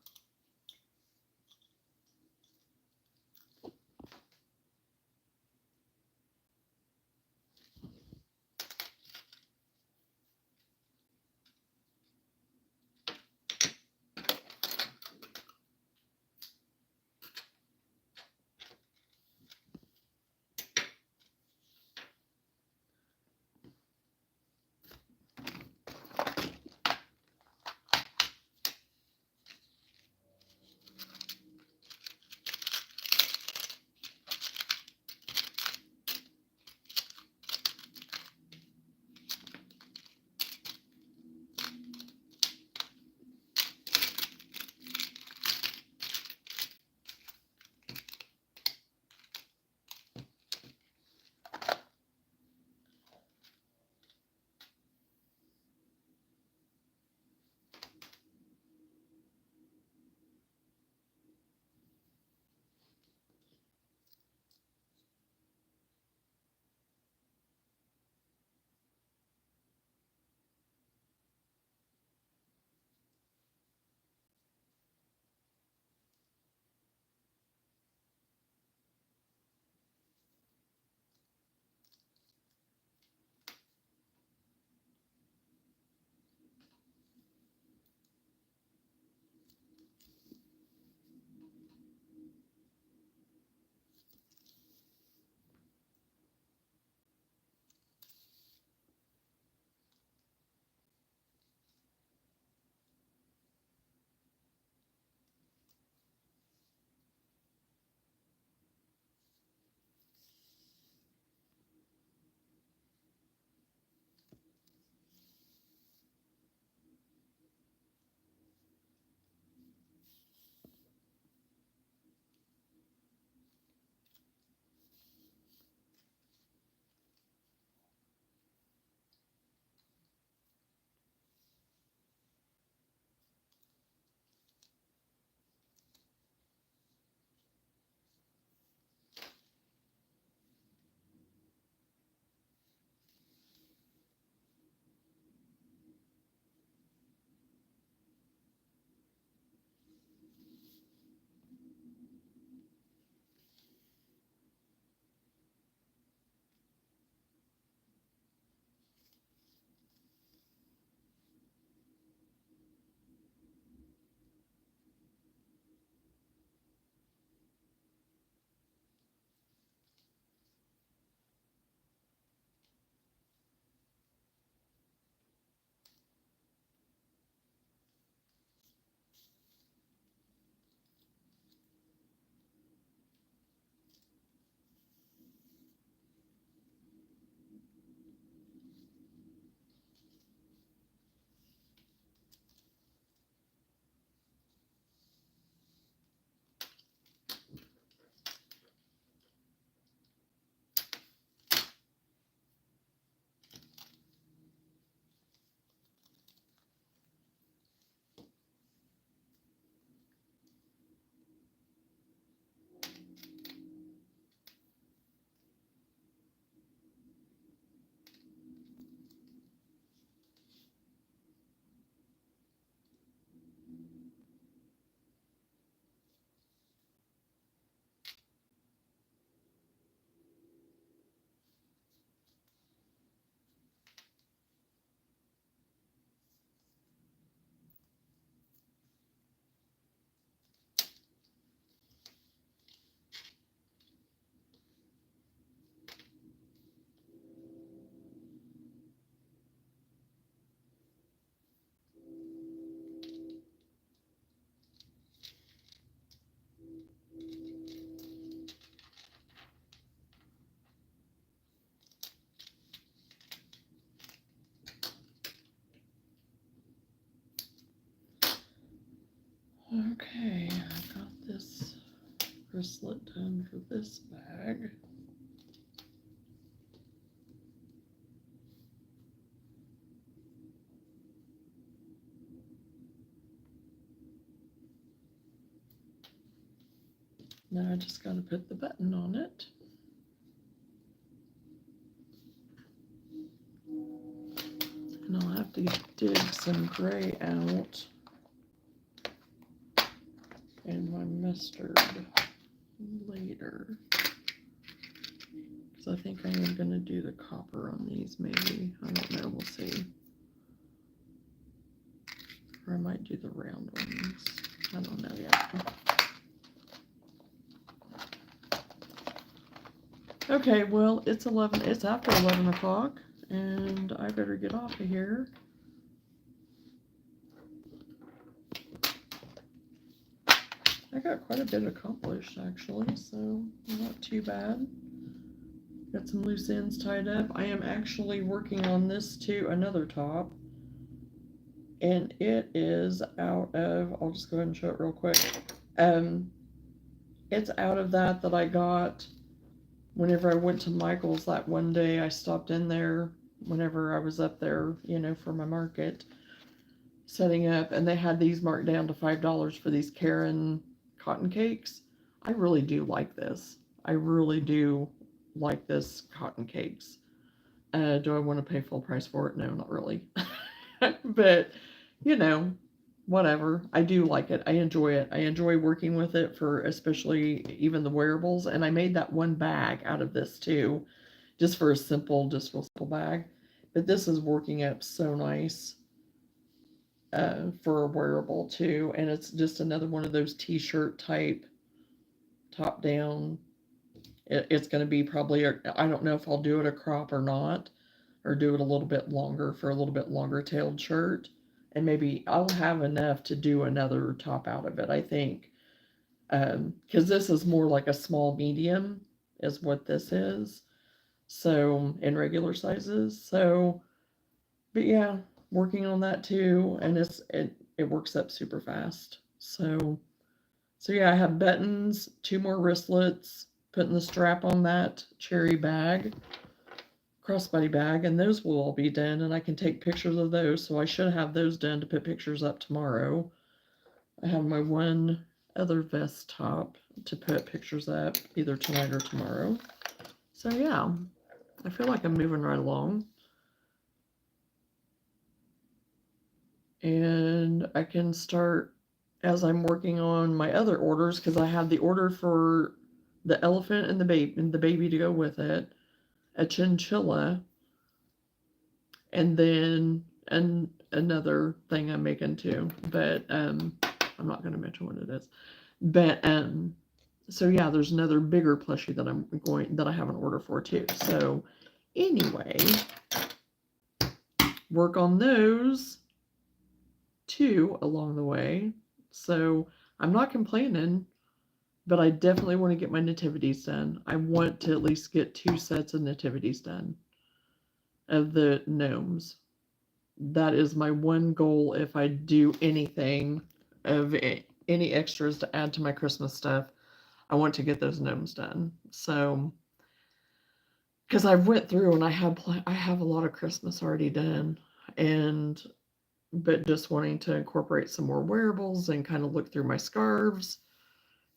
Okay, I got this wristlet done for this bag. Now I just got to put the button on it. And I'll have to dig some gray out and my mustard later. Because I think I am going to do the copper on these maybe. I don't know. We'll see. Or I might do the round ones. I don't know yet. Okay, well, it's 11. It's after 11 o'clock, and I better get off of here. I got quite a bit accomplished, actually, so not too bad. Got some loose ends tied up. I am actually working on this too, another top. And it is out of, I'll just go ahead and show it real quick. It's out of that I got whenever I went to Michael's that one day. I stopped in there whenever I was up there, you know, for my market setting up, and they had these marked down to $5 for these Karen cotton cakes. I really do like this. I really do like this cotton cakes. Do I want to pay full price for it? No, not really. But, you know, whatever. I do like it. I enjoy it. I enjoy working with it for especially even the wearables. And I made that one bag out of this too, just for a simple, just real simple bag. But this is working up so nice for a wearable too. And it's just another one of those t-shirt type top down. It's going to be probably, I don't know if I'll do it a crop or not, or do it a little bit longer for a little bit longer tailed shirt. And maybe I'll have enough to do another top out of it, I think. Because this is more like a small medium is what this is. So, in regular sizes. So, but yeah, working on that too. And it works up super fast. So yeah, I have buttons, 2 more wristlets, putting the strap on that cherry bag, crossbody bag, and those will all be done, and I can take pictures of those, so I should have those done to put pictures up tomorrow. I have my one other vest top to put pictures up either tonight or tomorrow. So yeah, I feel like I'm moving right along. And I can start as I'm working on my other orders, because I have the order for the elephant and the baby to go with it, a chinchilla, and then another thing I'm making too, but I'm not going to mention what it is. But so yeah, there's another bigger plushie that I have an order for too. So anyway, work on those too along the way. So I'm not complaining, but I definitely want to get my nativities done. I want to at least get 2 sets of nativities done of the gnomes. That is my one goal if I do anything of any extras to add to my Christmas stuff. I want to get those gnomes done. So, because I went through and I have a lot of Christmas already done, but just wanting to incorporate some more wearables and kind of look through my scarves,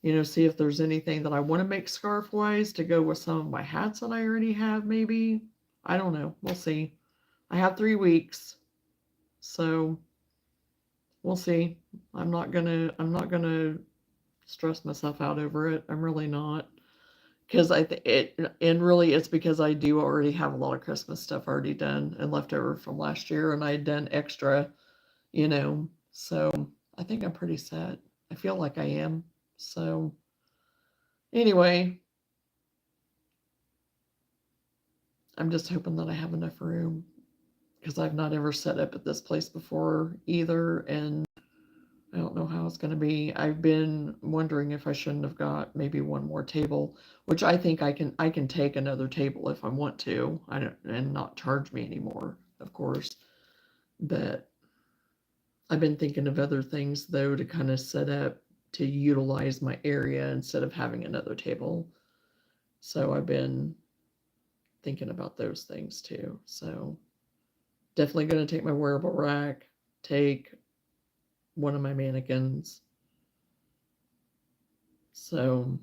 you know, see if there's anything that I want to make scarf wise to go with some of my hats that I already have. Maybe, I don't know. We'll see. I have 3 weeks. So we'll see. I'm not gonna stress myself out over it. I'm really not. Because and really it's because I do already have a lot of Christmas stuff already done and left over from last year, and I had done extra, you know. So I think I'm pretty set. I feel like I am. So anyway, I'm just hoping that I have enough room, because I've not ever set up at this place before either, and I don't know how it's going to be. I've been wondering if I shouldn't have got maybe one more table, which I think I can take another table if I want to. I don't, and not charge me anymore, of course. But I've been thinking of other things though to kind of set up to utilize my area instead of having another table. So I've been thinking about those things too. So definitely going to take my wearable rack, take one of my mannequins. So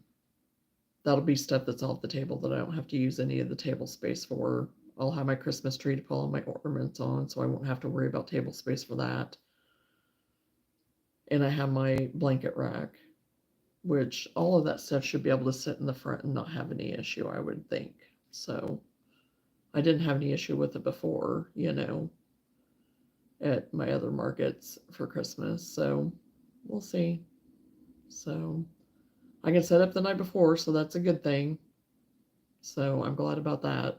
that'll be stuff that's off the table that I don't have to use any of the table space for. I'll have my Christmas tree to put all my ornaments on, so I won't have to worry about table space for that. And I have my blanket rack, which all of that stuff should be able to sit in the front and not have any issue, I would think. So I didn't have any issue with it before, at my other markets for Christmas. So we'll see. So I can set up the night before, so that's a good thing. So I'm glad about that.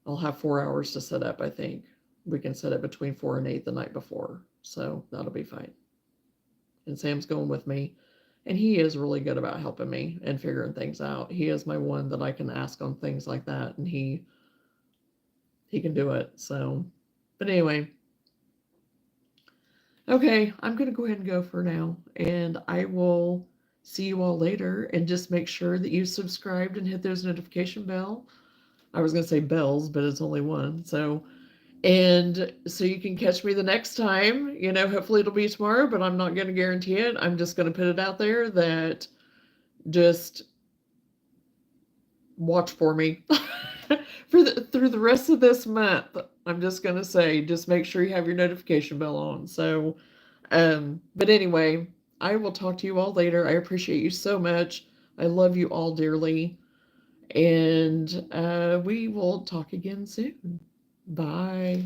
I'll have 4 hours to set up, I think. We can set it between 4 and 8 the night before. So that'll be fine. And Sam's going with me. And he is really good about helping me and figuring things out. He is my one that I can ask on things like that, and he can do it. So, but anyway, okay, I'm gonna go ahead and go for now, and I will see you all later. And just make sure that you subscribed and hit those notification bell. I was gonna say bells, but it's only one. So, and so you can catch me the next time. Hopefully it'll be tomorrow, but I'm not gonna guarantee it. I'm just gonna put it out there that just watch for me through the rest of this month. I'm just going to say, just make sure you have your notification bell on. So, but anyway, I will talk to you all later. I appreciate you so much. I love you all dearly. And we will talk again soon. Bye.